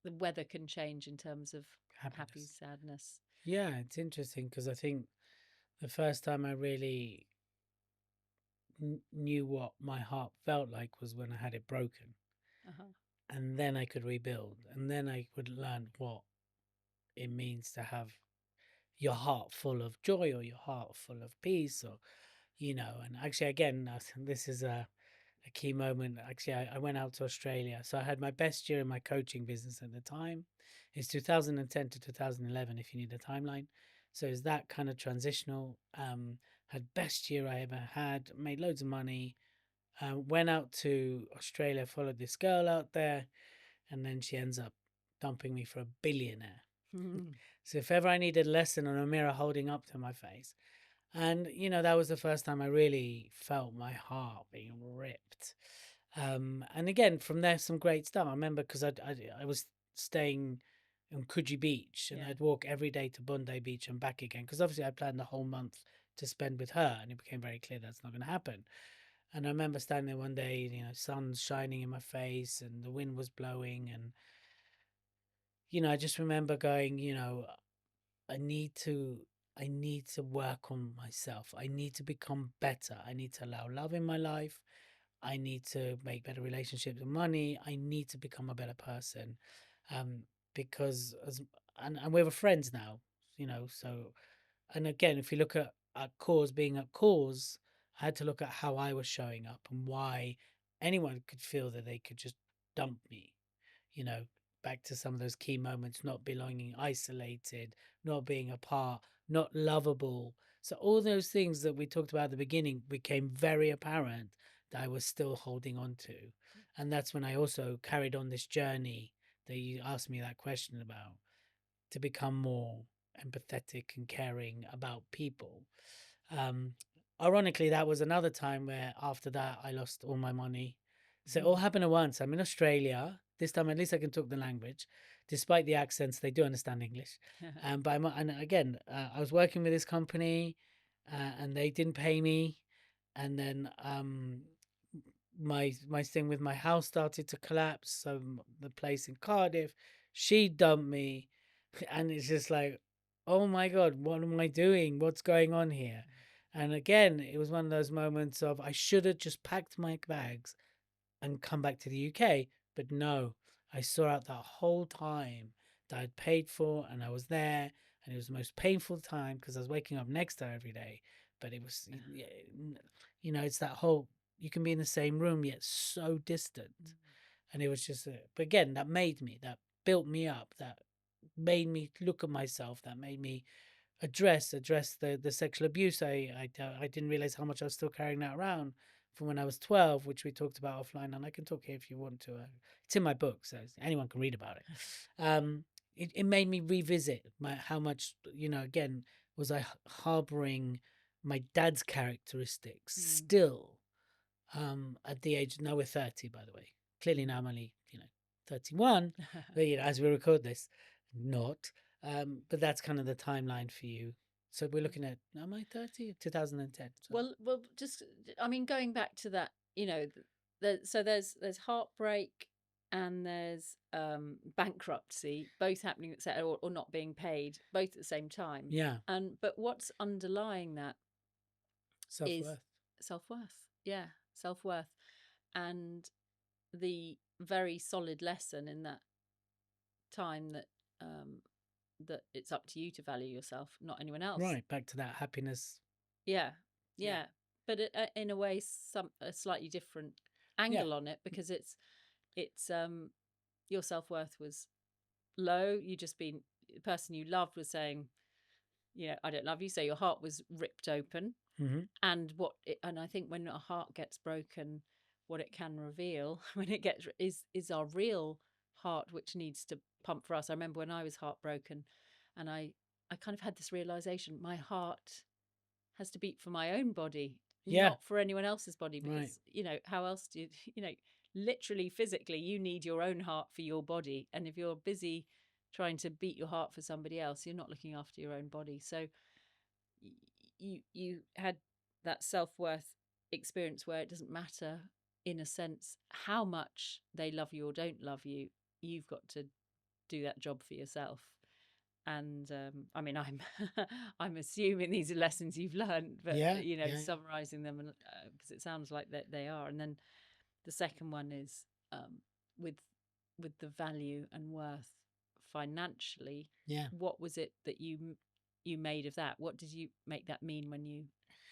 weather can change in terms of happy, Happiness. sadness. Yeah, it's interesting because I think the first time I really knew what my heart felt like was when I had it broken, Uh-huh. and then I could rebuild, and then I would learn what it means to have your heart full of joy or your heart full of peace, or and actually again, this is a key moment. Actually, I went out to Australia. So I had my best year in my coaching business at the time. It's 2010 to 2011, if you need a timeline. So it's that kind of transitional. Had best year I ever had, made loads of money, Went out to Australia, followed this girl out there, and then she ends up dumping me for a billionaire. So if ever I needed a lesson on a mirror holding up to my face, and that was the first time I really felt my heart being ripped. And again, from there, some great stuff. I remember because I was staying on Coogee Beach, and Yeah. I'd walk every day to Bondi Beach and back again because obviously I planned the whole month to spend with her, and it became very clear that's not going to happen. And I remember standing there one day, sun's shining in my face and the wind was blowing, and I just remember going, I need to I need to work on myself. I need to become better. I need to allow love in my life. I need to make better relationships with money. I need to become a better person. Um, because and we were friends now, so and again, if you look at cause being at cause, I had to look at how I was showing up and why anyone could feel that they could just dump me, you know, back to some of those key moments, not belonging, isolated, not being apart, not lovable. So all those things that we talked about at the beginning became very apparent that I was still holding on to. And that's when I also carried on this journey that you asked me that question about, to become more empathetic and caring about people. Um, Ironically, that was another time where after that I lost all my money. So it all happened at once. I'm in Australia. This time, at least I can talk the language. Despite the accents, they do understand English. But and again, I was working with this company, and they didn't pay me. And then my thing with my house started to collapse. So the place in Cardiff, she dumped me, and it's just like, oh my god, what am I doing? What's going on here? And again, it was one of those moments of I should have just packed my bags and come back to the UK. But no, I saw out that whole time that I'd paid for and I was there. And it was the most painful time because I was waking up next to her every day. But it was, it's that whole, you can be in the same room yet so distant. And it was just, but again, that built me up, that made me look at myself, that made me address the sexual abuse. I didn't realize how much I was still carrying that around from when I was 12, which we talked about offline, and I can talk here if you want to. It's in my book, so anyone can read about it. It made me revisit how much, again, was I harboring my dad's characteristics still, at the age, now we're 30, by the way. Clearly now I'm only, 31, but, as we record this, not. But that's kind of the timeline for you. So we're looking at, am I 30? 2010. So. Well, just I mean, going back to that, so there's heartbreak and there's bankruptcy, both happening at or not being paid, both at the same time. Yeah. And but what's underlying that is Self-worth. self-worth. Yeah, self-worth, and the very solid lesson in that time that it's up to you to value yourself, not anyone else. Right. Back to that happiness. Yeah, Yeah. yeah. But in a way, a slightly different angle on it, because it's your self-worth was low. You just been the person you loved was saying, I don't love you. So your heart was ripped open. And and I think when a heart gets broken, what it can reveal when it gets is our real heart, which needs to pump for us. I remember when I was heartbroken, and I kind of had this realization: my heart has to beat for my own body, Yeah. not for anyone else's body, because how else do you literally physically you need your own heart for your body, and if you're busy trying to beat your heart for somebody else, you're not looking after your own body. So you had that self-worth experience where it doesn't matter, in a sense, how much they love you or don't love you. You've got to do that job for yourself. And I mean, I'm I'm assuming these are lessons you've learned, but summarizing them, because it sounds like that they are. And then the second one is with the value and worth financially. Yeah. What was it that you made of that? What did you make that mean when you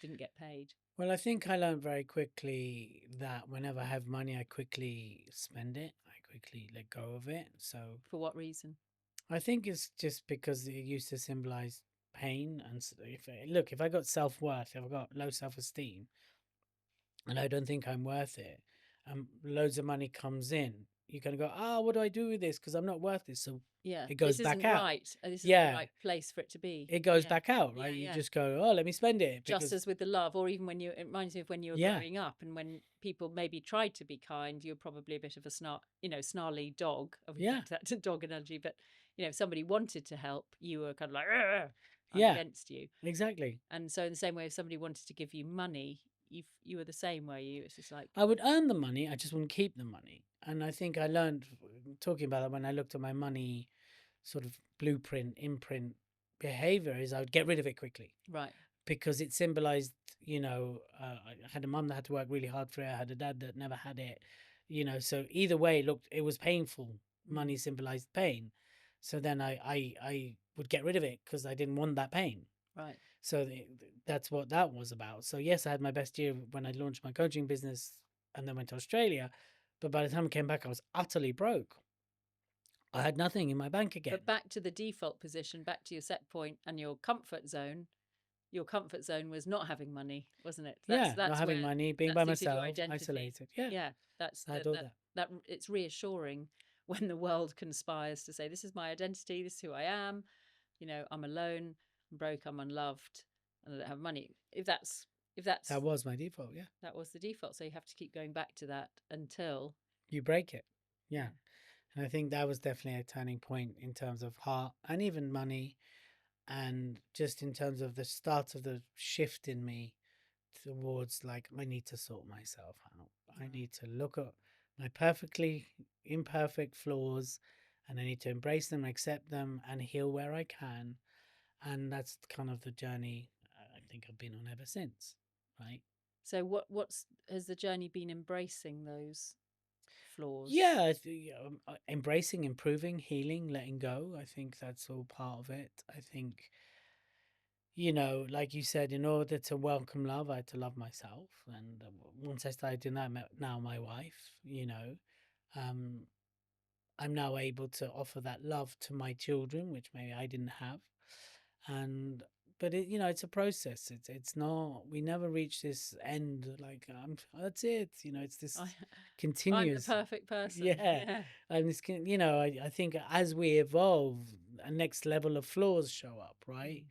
didn't get paid? Well, I think I learned very quickly that whenever I have money, I quickly spend it. I quickly let go of it. So For what reason? I think it's just because it used to symbolize pain. And if I got self-worth, if I got low self-esteem, and I don't think I'm worth it, loads of money comes in, you're going to go, what do I do with this? Because I'm not worth this. So Yeah, it goes this back isn't out. right. This isn't the Yeah, right place for it to be. it goes Yeah, back out, yeah, right? You yeah. just go, oh, let me spend it. Just Because, as with the love, or even when it reminds me of when you were yeah, growing up and when people maybe tried to be kind, you're probably a bit of a snarly dog. I'll be yeah, back to that dog analogy, but if somebody wanted to help, you were kind of like, "Arr, I'm yeah, against you." exactly. And so in the same way, if somebody wanted to give you money, you were the same, were you? It's just like, I would earn the money, I just wouldn't keep the money. And I think I learned talking about that when I looked at my money sort of blueprint, imprint behavior, is I would get rid of it quickly right, because it symbolized, I had a mum that had to work really hard for it. I had a dad that never had it, so either way, it was painful. Money symbolized pain. So then I would get rid of it because I didn't want that pain. right. So that's what that was about. So yes, I had my best year when I launched my coaching business and then went to Australia. But by the time I came back, I was utterly broke. I had nothing in my bank again. But back to the default position, back to your set point and your comfort zone. Your comfort zone was not having money, wasn't it? Yeah, not That's having where money, being that by suited your myself, identity. isolated. Yeah, Yeah, that's I had all that. that it's reassuring when the world conspires to say, this is my identity, this is who I am. I'm alone, I'm broke, I'm unloved, and I don't have money. If that's That was my default. Yeah, that was the default, so you have to keep going back to that until you break it. yeah. Yeah, and I think that was definitely a turning point in terms of heart and even money, and just in terms of the start of the shift in me towards like I need to sort myself out. I need to look at my perfectly imperfect flaws, and I need to embrace them, accept them, and heal where I can. And that's kind of the journey I think I've been on ever since. Right. So what's has the journey been embracing those flaws? Yeah, embracing, improving, healing, letting go. I think that's all part of it. I think, like you said, in order to welcome love, I had to love myself. And once I started doing that, I met now my wife, um, I'm now able to offer that love to my children, which maybe I didn't have. And but it's a process. It's not. We never reach this end. Like that's it. It's this I, I'm the continuous. perfect person. Yeah, Yeah. and this can. I think as we evolve, a next level of flaws show up, right?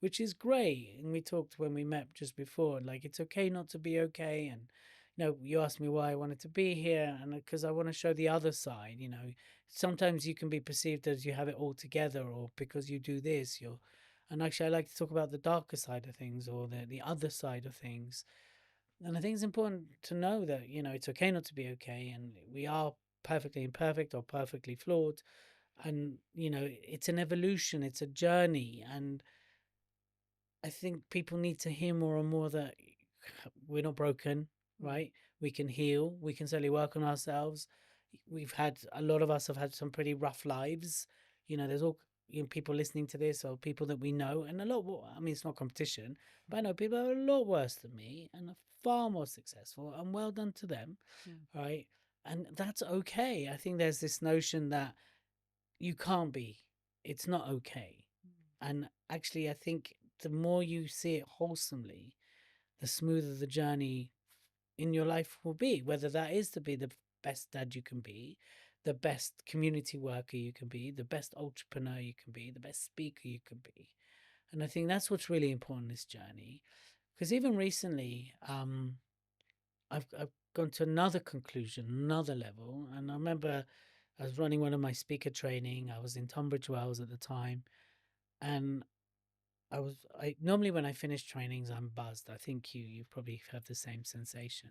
Which is great. And we talked when we met just before. Like it's okay not to be okay, and you asked me why I wanted to be here, and because I want to show the other side. Sometimes you can be perceived as you have it all together, or because you do this, you're. And actually, I like to talk about the darker side of things or the other side of things. And I think it's important to know that, it's okay not to be okay. And we are perfectly imperfect or perfectly flawed. And, it's an evolution, it's a journey. And I think people need to hear more and more that we're not broken, right? We can heal, we can certainly work on ourselves. A lot of us have had some pretty rough lives. There's all people listening to this or people that we know, and a lot more. I mean, it's not competition, but I know people that are a lot worse than me and are far more successful, and well done to them, right? And that's okay. I think there's this notion that you can't be, it's not okay. And actually, I think the more you see it wholesomely, the smoother the journey in your life will be, whether that is to be the best dad you can be, the best community worker you can be, the best entrepreneur you can be, the best speaker you can be. And I think that's what's really important in this journey. Because even recently, I've gone to another conclusion, another level. And I remember I was running one of my speaker training. I was in Tunbridge Wells at the time. And I normally when I finish trainings, I'm buzzed. I think you probably have the same sensation.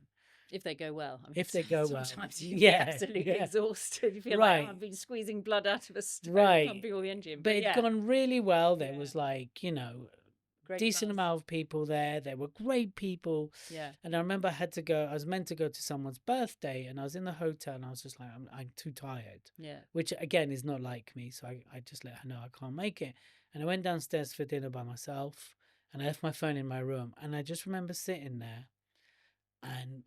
If they go well. I mean, If they go well, sometimes you can be yeah, absolutely yeah, exhausted. You feel like, oh, right, I've been squeezing blood out of a stone, right. pumping all the engine. But But it'd yeah, gone really well. There yeah, was like great decent class. amount of people there. There were great people. Yeah, And I remember I had to go. I was meant to go to someone's birthday, and I was in the hotel, and I was just like, I'm too tired. yeah. Which again is not like me. So I just let her know I can't make it. And I went downstairs for dinner by myself, and I left my phone in my room. And I just remember sitting there, and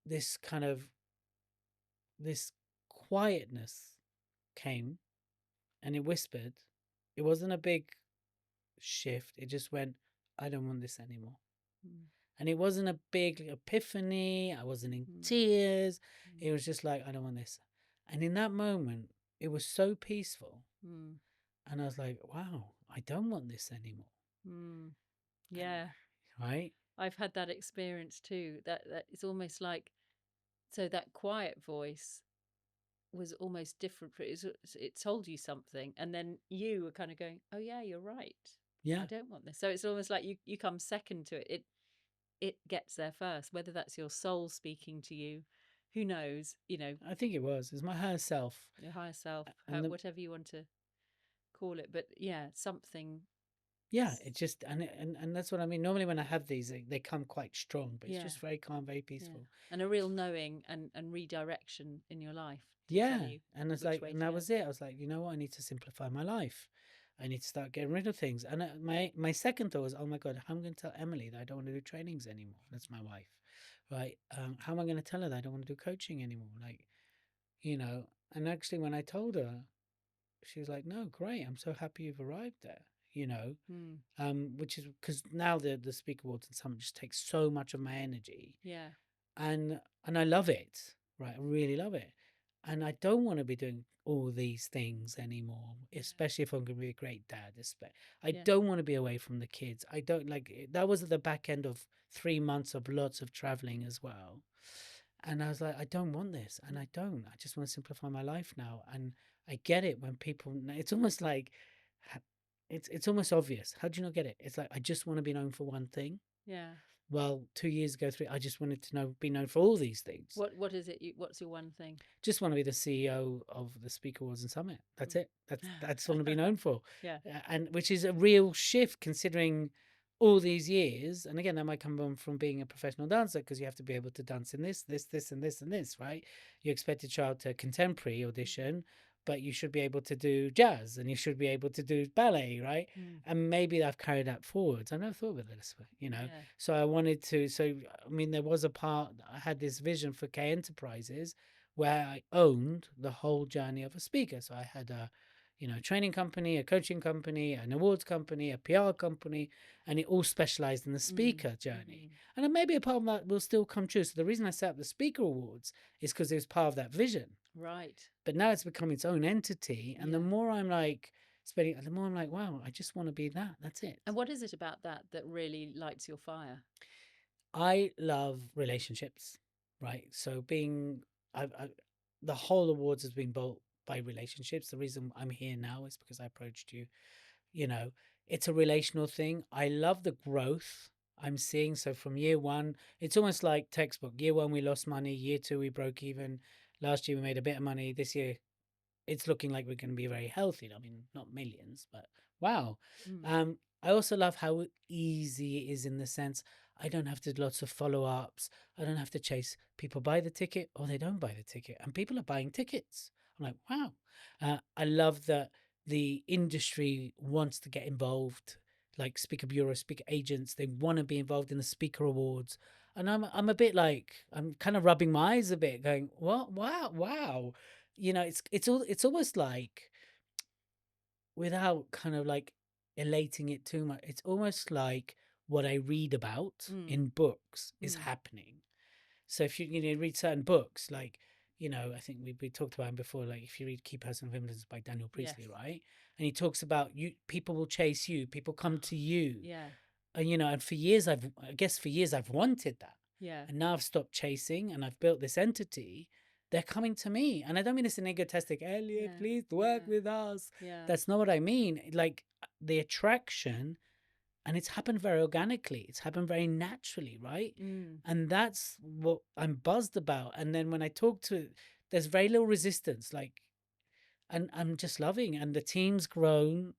this kind of this quietness came, and it whispered. It wasn't a big shift. It just went, I don't want this anymore. And it wasn't a big epiphany. I wasn't in Mm. tears. It Mm. was just like, I don't want this. And in that moment, it was so peaceful. Mm. And I was like, wow, I don't want this anymore. Mm. And, Yeah, right? I've had that experience too. That it's almost like, so that quiet voice was almost different. It told you something, and then you were kind of going, "Oh yeah, you're right. I Yeah, don't want this." So it's almost like you come second to it. It gets there first. Whether that's your soul speaking to you, who knows? You know, I think it was. It's my higher self. your higher self, And the, whatever you want to call it. But yeah, something. yeah, it just, and that's what I mean. Normally when I have these, they come quite strong, but it's Yeah, just very calm, very yeah, peaceful. and a real knowing and redirection in your life to tell Yeah. you And it's which like, way and to that go. was it. I was like, you know what? I need to simplify my life. I need to start getting rid of things. And my second thought was, oh my God, how am I going to tell Emily that I don't want to do trainings anymore? That's my wife, right? How am I going to tell her that I don't want to do coaching anymore? Like, you know, and actually when I told her, she was like, no, great. I'm so happy you've arrived there, you know, Mm. which is because now the speaker awards and summit just takes so much of my energy, Yeah, and I love it, right? I really love it, and I don't want to be doing all these things anymore, yeah, especially if I'm going to be a great dad. I yeah. don't want to be away from the kids. I don't like that was at the back end of 3 months of lots of traveling as well. And I was like, I don't want this, and Mm. I don't. I just want to simplify my life now. And I get it when people. It's almost like, it's almost obvious. How do you not get it? It's like I just want to be known for one thing. Yeah. Well, 2 years ago, I just wanted to be known for all these things. What is it? What's your one thing? Just want to be the CEO of the Speaker Awards and Summit. That's Mm. it. That's what I want to be known for, Yeah. and which is a real shift considering all these years. And again, that might come from being a professional dancer because you have to be able to dance in this, and this, right? You expect a child to contemporary audition, but you should be able to do jazz and you should be able to do ballet, right? Mm. And maybe I've carried that forwards. I never thought of it this way, you know. Yeah. So I wanted to. So I mean, there was a part. I had this vision for K Enterprises where I owned the whole journey of a speaker. So I had a, training company, a coaching company, an awards company, a PR company, and it all specialized in the Mm. speaker journey. Mm. And then maybe a part of that will still come true. So the reason I set up the speaker awards is because it was part of that vision. Right. But now it's become its own entity. And the Yeah. more I'm like spending, the more I'm like, wow, I just want to be that. That's it. And what is it about that really lights your fire? I love relationships, right? So the whole awards has been built by relationships. The reason I'm here now is because I approached you. You know, it's a relational thing. I love the growth I'm seeing. So from year one, it's almost like textbook. Year one, we lost money. Year two, we broke even. Last year, we made a bit of money. This year, it's looking like we're going to be very healthy. I mean, not millions, but wow. Mm. I also love how easy it is in the sense I don't have to do lots of follow ups. I don't have to chase people buy the ticket or they don't buy the ticket, and people are buying tickets. I'm like, wow. I love that the industry wants to get involved, like speaker bureau, speaker agents. They want to be involved in the speaker awards. And I'm a bit like I'm kind of rubbing my eyes a bit, going, "What? Wow, wow!" It's almost like without kind of like elating it too much. It's almost like what I read about Mm. in books is Mm. happening. So if you read certain books, like I think we talked about him before. Like if you read Key Personal Influence by Daniel Yes. Priestley, right, and he talks about people will chase you, people come to you, Yeah. and and for years I've wanted that. Yeah. And now I've stopped chasing and I've built this entity. They're coming to me. And I don't mean this in egotistic, Elliot, Yeah. please work Yeah. with us. Yeah. That's not what I mean. Like the attraction, and it's happened very organically. It's happened very naturally, right? Mm. And that's what I'm buzzed about. And then when I talk to, there's very little resistance. Like, and I'm just loving. And the team's grown.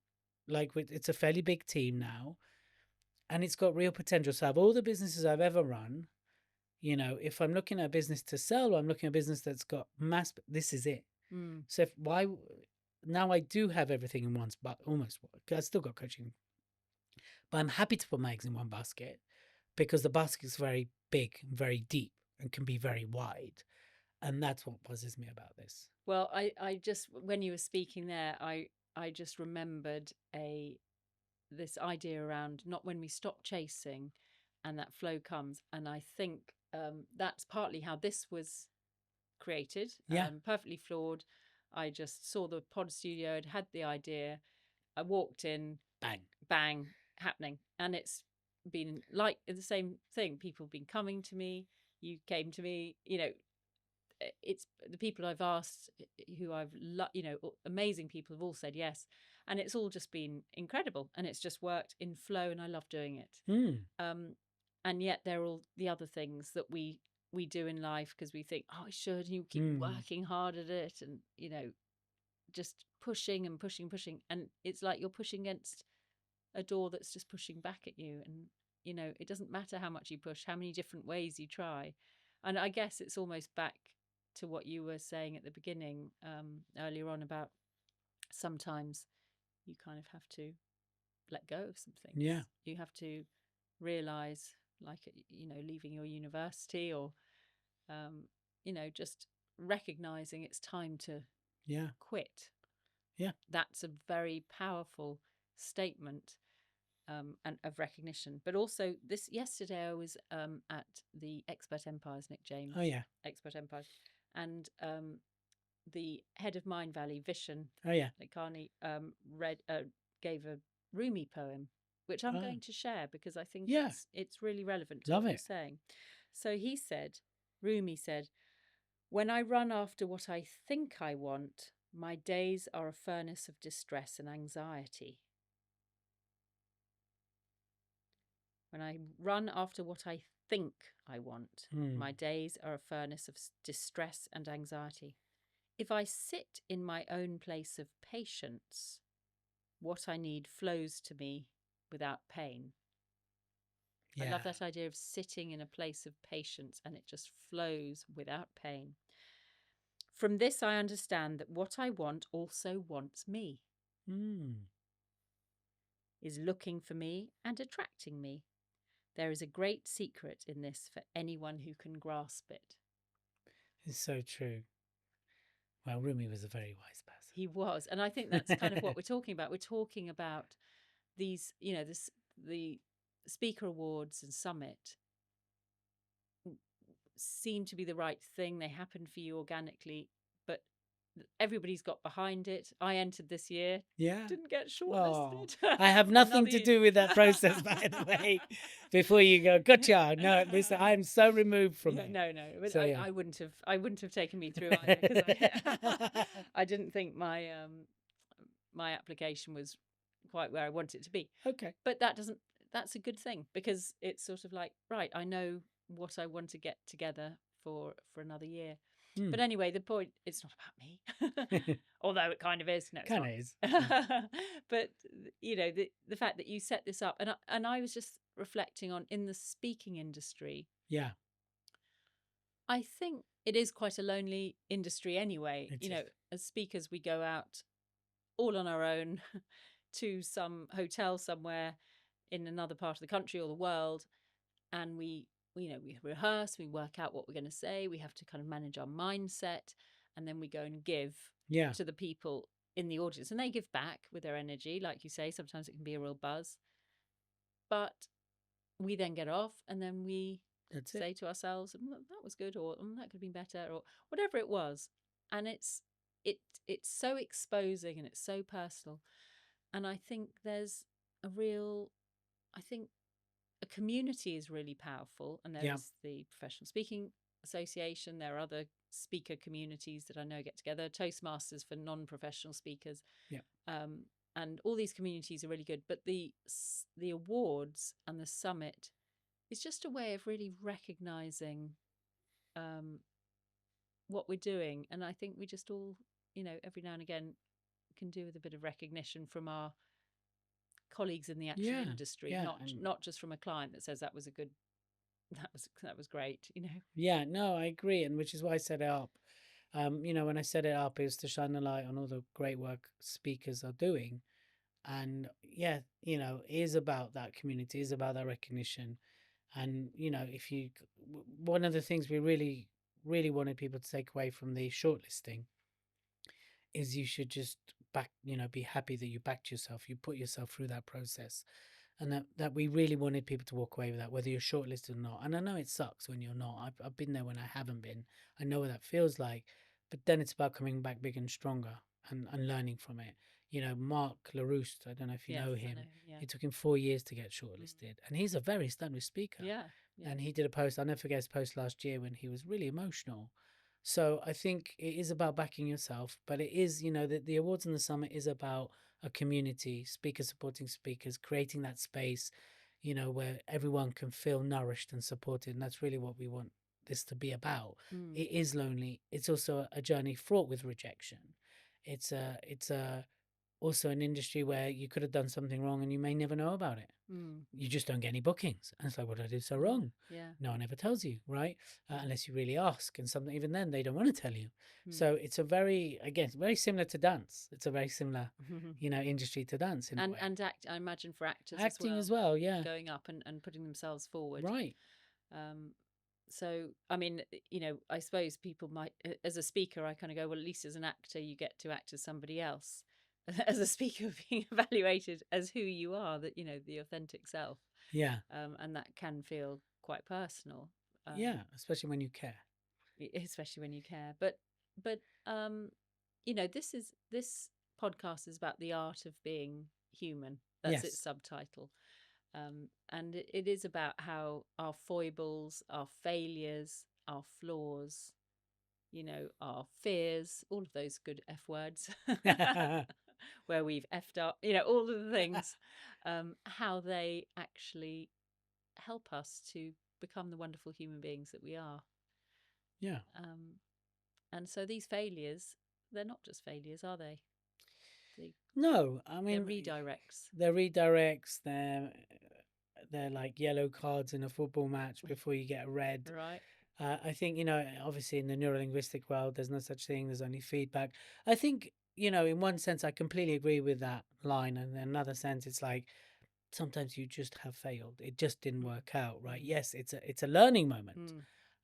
Like it's a fairly big team now, and it's got real potential. So, of all the businesses I've ever run, if I'm looking at a business to sell, or I'm looking at a business that's got mass, this is it. Mm. So why now I do have everything in one spot, almost. I still got coaching, but I'm happy to put my eggs in one basket because the basket is very big, very deep, and can be very wide, and that's what buzzes me about this. Well, I just, when you were speaking there, I just remembered this idea around not when we stop chasing and that flow comes. And I think that's partly how this was created. Yeah. Perfectly Flawed. I just saw the pod studio, had the idea. I walked in, Bang. bang, happening. And it's been like the same thing. People have been coming to me. You came to me, it's the people I've asked who amazing people have all said yes. And it's all just been incredible. And it's just worked in flow, and I love doing it. And yet there are all the other things that we do in life because we think, oh, I should, and you keep working hard at it, and just pushing and pushing, and it's like you're pushing against a door that's just pushing back at you. And it doesn't matter how much you push, how many different ways you try. And I guess it's almost back to what you were saying at the beginning, earlier on, about sometimes you kind of have to let go of some things. Yeah. You have to realize, like, leaving your university, or just recognizing it's time to quit. Yeah. That's a very powerful statement, and of recognition. But also, yesterday I was at the Expert Empires, Nick James. Oh yeah. Expert Empires, and the head of Mind Valley, Vishen. Oh yeah. Lekani, gave a Rumi poem, which I'm going to share because I think it's really relevant to what you're saying. So Rumi said, "When I run after what I think I want, my days are a furnace of distress and anxiety. When I run after what I think I want, my days are a furnace of distress and anxiety. If I sit in my own place of patience, what I need flows to me without pain." I love that idea of sitting in a place of patience, and it just flows without pain. From this, I understand that what I want also wants me, is looking for me and attracting me. There is a great secret in this for anyone who can grasp it. It's so true. Well, Rumi was a very wise person. He was. And I think that's kind of what we're talking about. We're talking about these, the Speaker Awards and Summit seem to be the right thing. They happen for you organically, but everybody's got behind it. I entered this year. Yeah. Didn't get shortlisted. Oh, I have nothing to do with that process, by the way. Before you go, gotcha. No, listen, I'm so removed from it. No. But So, I wouldn't have taken me through either, because I didn't think my application was quite where I want it to be. Okay. But that's a good thing, because it's sort of like, right, I know what I want to get together for another year. But anyway, the point, it's not about me. Although it kind of is. No, kind of is. But the fact that you set this up, and I was just reflecting on, in the speaking industry. Yeah. I think it is quite a lonely industry anyway. It is. As speakers, we go out all on our own to some hotel somewhere in another part of the country or the world, and we rehearse, we work out what we're going to say, we have to kind of manage our mindset, and then we go and give to the people in the audience, and they give back with their energy. Like you say, sometimes it can be a real buzz, but we then get off, and then we say to ourselves, that was good, or that could have been better, or whatever it was. And it's so exposing, and it's so personal. And I think there's a community is really powerful, and there is the Professional Speaking Association. There are other speaker communities that I know get together, Toastmasters for non-professional speakers, and all these communities are really good. But the awards and the summit is just a way of really recognizing what we're doing, and I think we just all, every now and again, can do with a bit of recognition from our colleagues in the actual industry, not just from a client that says that was great. Yeah, no, I agree, and which is why I set it up. When I set it up, it was to shine a light on all the great work speakers are doing, and it is about that community, is about that recognition. And one of the things we really, really wanted people to take away from the shortlisting is you should just be happy that you backed yourself, you put yourself through that process. and that we really wanted people to walk away with that, whether you're shortlisted or not. And I know it sucks when you're not. I've been there when I haven't been. I know what that feels like. But then it's about coming back bigger and stronger and learning from it. You know, Mark LaRousse, I don't know if you Yes, know I know him. him. Yeah. It took him 4 years to get Mm. shortlisted. And he's a very established speaker. Yeah. Yeah. And he did a post, I'll never forget his post last year when he was really emotional. So I think it is about backing yourself, but it is, you know, the awards and the summit is about a community, speakers supporting speakers, creating that space, you know, where everyone can feel nourished and supported. And that's really what we want this to be about. Mm. It is lonely. It's also a journey fraught with rejection. It's also an industry where you could have done something wrong and you may never know about it. Mm. You just don't get any bookings. And it's like, what did I do so Yeah. wrong? Yeah. No one ever tells you, right? Unless you really ask. And something, even then, they don't want to tell you. Mm. So it's a very, again, very similar to dance. It's a very similar, you know, industry to dance in a way. And act, I imagine, for actors Acting as well, yeah. going up and putting themselves forward. Right. So, I mean, you know, I suppose people might, as a speaker, I kind of go, well, at least as an actor, you get to act as somebody else. As a speaker, being evaluated as who you are, that, you know, the authentic self. Yeah. And that can feel quite personal. Yeah, especially when you care. Especially when you care. But you know, this podcast is about the art of being human. That's its Yes. subtitle. And it is about how our foibles, our failures, our flaws, you know, our fears, all of those good F words, where we've effed up, you know, all of the things, how they actually help us to become the wonderful human beings that we are. Yeah. And so these failures, they're not just failures, are they? No, I mean, They're redirects. They're redirects. They're like yellow cards in a football match before you get a red. Right. I think, you know, obviously in the neurolinguistic world, there's no such thing. There's only feedback. I think, you know, in one sense, I completely agree with that line. And in another sense, it's like sometimes you just have failed. It just didn't work out, right? Yes, it's a learning moment.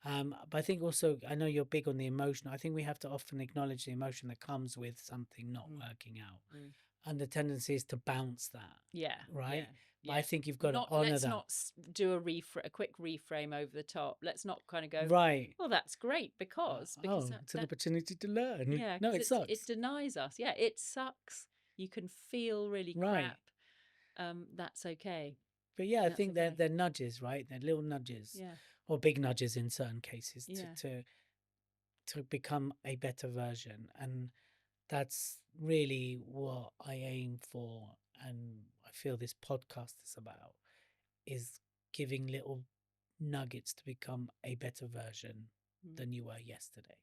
But I think also, I know you're big on the emotion. I think we have to often acknowledge the emotion that comes with something not working out. And the tendency is to bounce that. Yeah. Right. Yeah. But I think you've got to honor let's that. not do a quick reframe over the top. Let's not kind of go, right. well, that's great because it's an opportunity to learn. Yeah. No, it sucks. It denies us. Yeah, it sucks. You can feel really Right. crap. That's okay. But yeah, I That's think okay. they're nudges, right? They're little nudges. Yeah. Or big nudges in certain cases Yeah. to become a better version. And that's really what I aim for, and I feel this podcast is about, is giving little nuggets to become a better version than you were yesterday,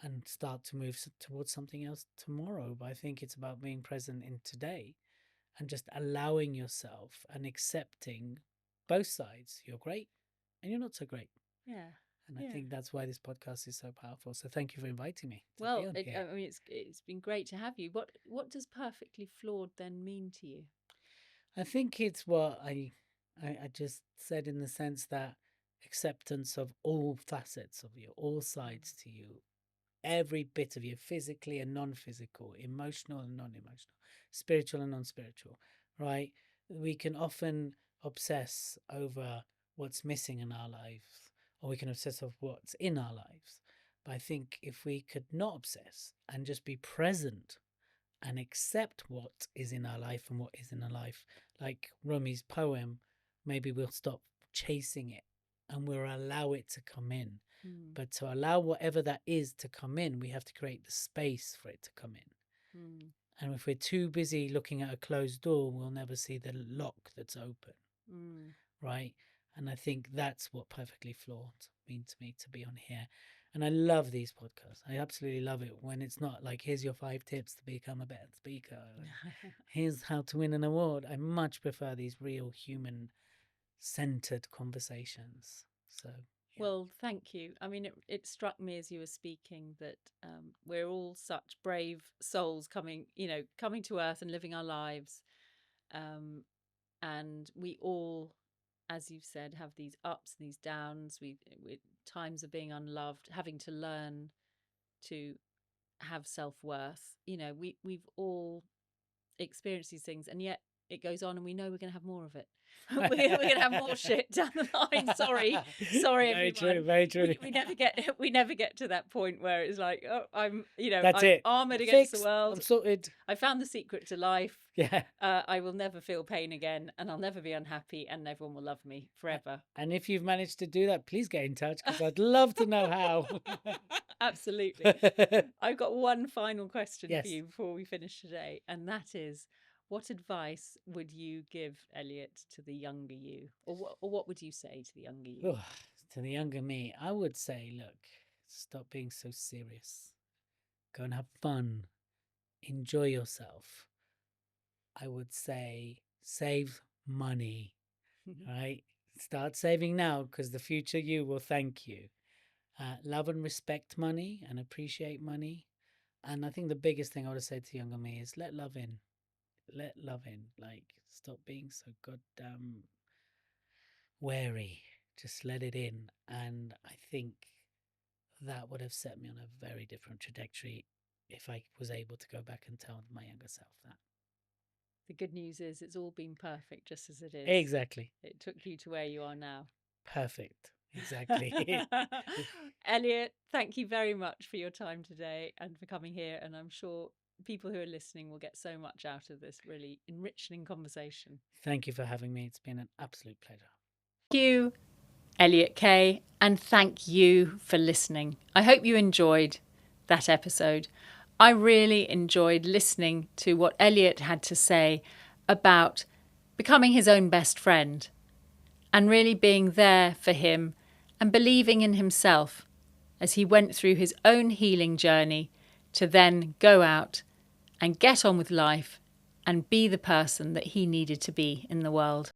and start to move towards something else tomorrow. But I think it's about being present in today and just allowing yourself and accepting both sides. You're great and you're not so great. Yeah. And I think that's why this podcast is so powerful. So thank you for inviting me to Well, be on here. I mean, it's been great to have you. What does perfectly flawed then mean to you? I think it's what I just said, in the sense that acceptance of all facets of you, all sides to you, every bit of you, physically and non-physical, emotional and non-emotional, spiritual and non-spiritual, right? We can often obsess over what's missing in our lives, or we can obsess over what's in our lives. But I think if we could not obsess and just be present and accept what is in our life and what is in our life, like Rumi's poem, maybe we'll stop chasing it and we'll allow it to come in. But to allow whatever that is to come in, we have to create the space for it to come in. And if we're too busy looking at a closed door, we'll never see the lock that's open. Right? And I think that's what Perfectly Flawed mean to me, to be on here. And I love these podcasts. I absolutely love it when it's not like, here's your 5 tips to become a better speaker. Here's how to win an award. I much prefer these real human centered conversations. So yeah. Well, thank you. I mean, it struck me as you were speaking that we're all such brave souls coming to earth and living our lives. And we all, as you've said, have these ups and these downs. We times of being unloved, having to learn to have self-worth. You know, we've all experienced these things, and yet it goes on and we know we're going to have more of it. We're going to have more shit down the line. Sorry, Very everyone. true, very true. We never get to that point where it's like, oh, I'm That's I'm it. armored against the Fixed. world. I'm sorted. I found the secret to life. Yeah. I will never feel pain again, and I'll never be unhappy, and everyone will love me forever. And if you've managed to do that, please get in touch, because I'd love to know how. Absolutely. I've got one final question Yes. for you before we finish today, and that is, what advice would you give, Elliot, to the younger you? Or what would you say to the younger you? Oh, to the younger me, I would say, look, stop being so serious. Go and have fun. Enjoy yourself. I would say save money, right? Start saving now, because the future you will thank you. Love and respect money and appreciate money. And I think the biggest thing I would have said to younger me is let love in. Let love in. Like, stop being so goddamn wary. Just let it in. And I think that would have set me on a very different trajectory if I was able to go back and tell my younger self that. The good news is it's all been perfect just as it is. Exactly. It took you to where you are now. Perfect. Exactly. Elliot, thank you very much for your time today and for coming here. And I'm sure people who are listening will get so much out of this really enriching conversation. Thank you for having me. It's been an absolute pleasure. Thank you, Elliot Kay, and thank you for listening. I hope you enjoyed that episode. I really enjoyed listening to what Elliot had to say about becoming his own best friend and really being there for him and believing in himself as he went through his own healing journey to then go out and get on with life and be the person that he needed to be in the world.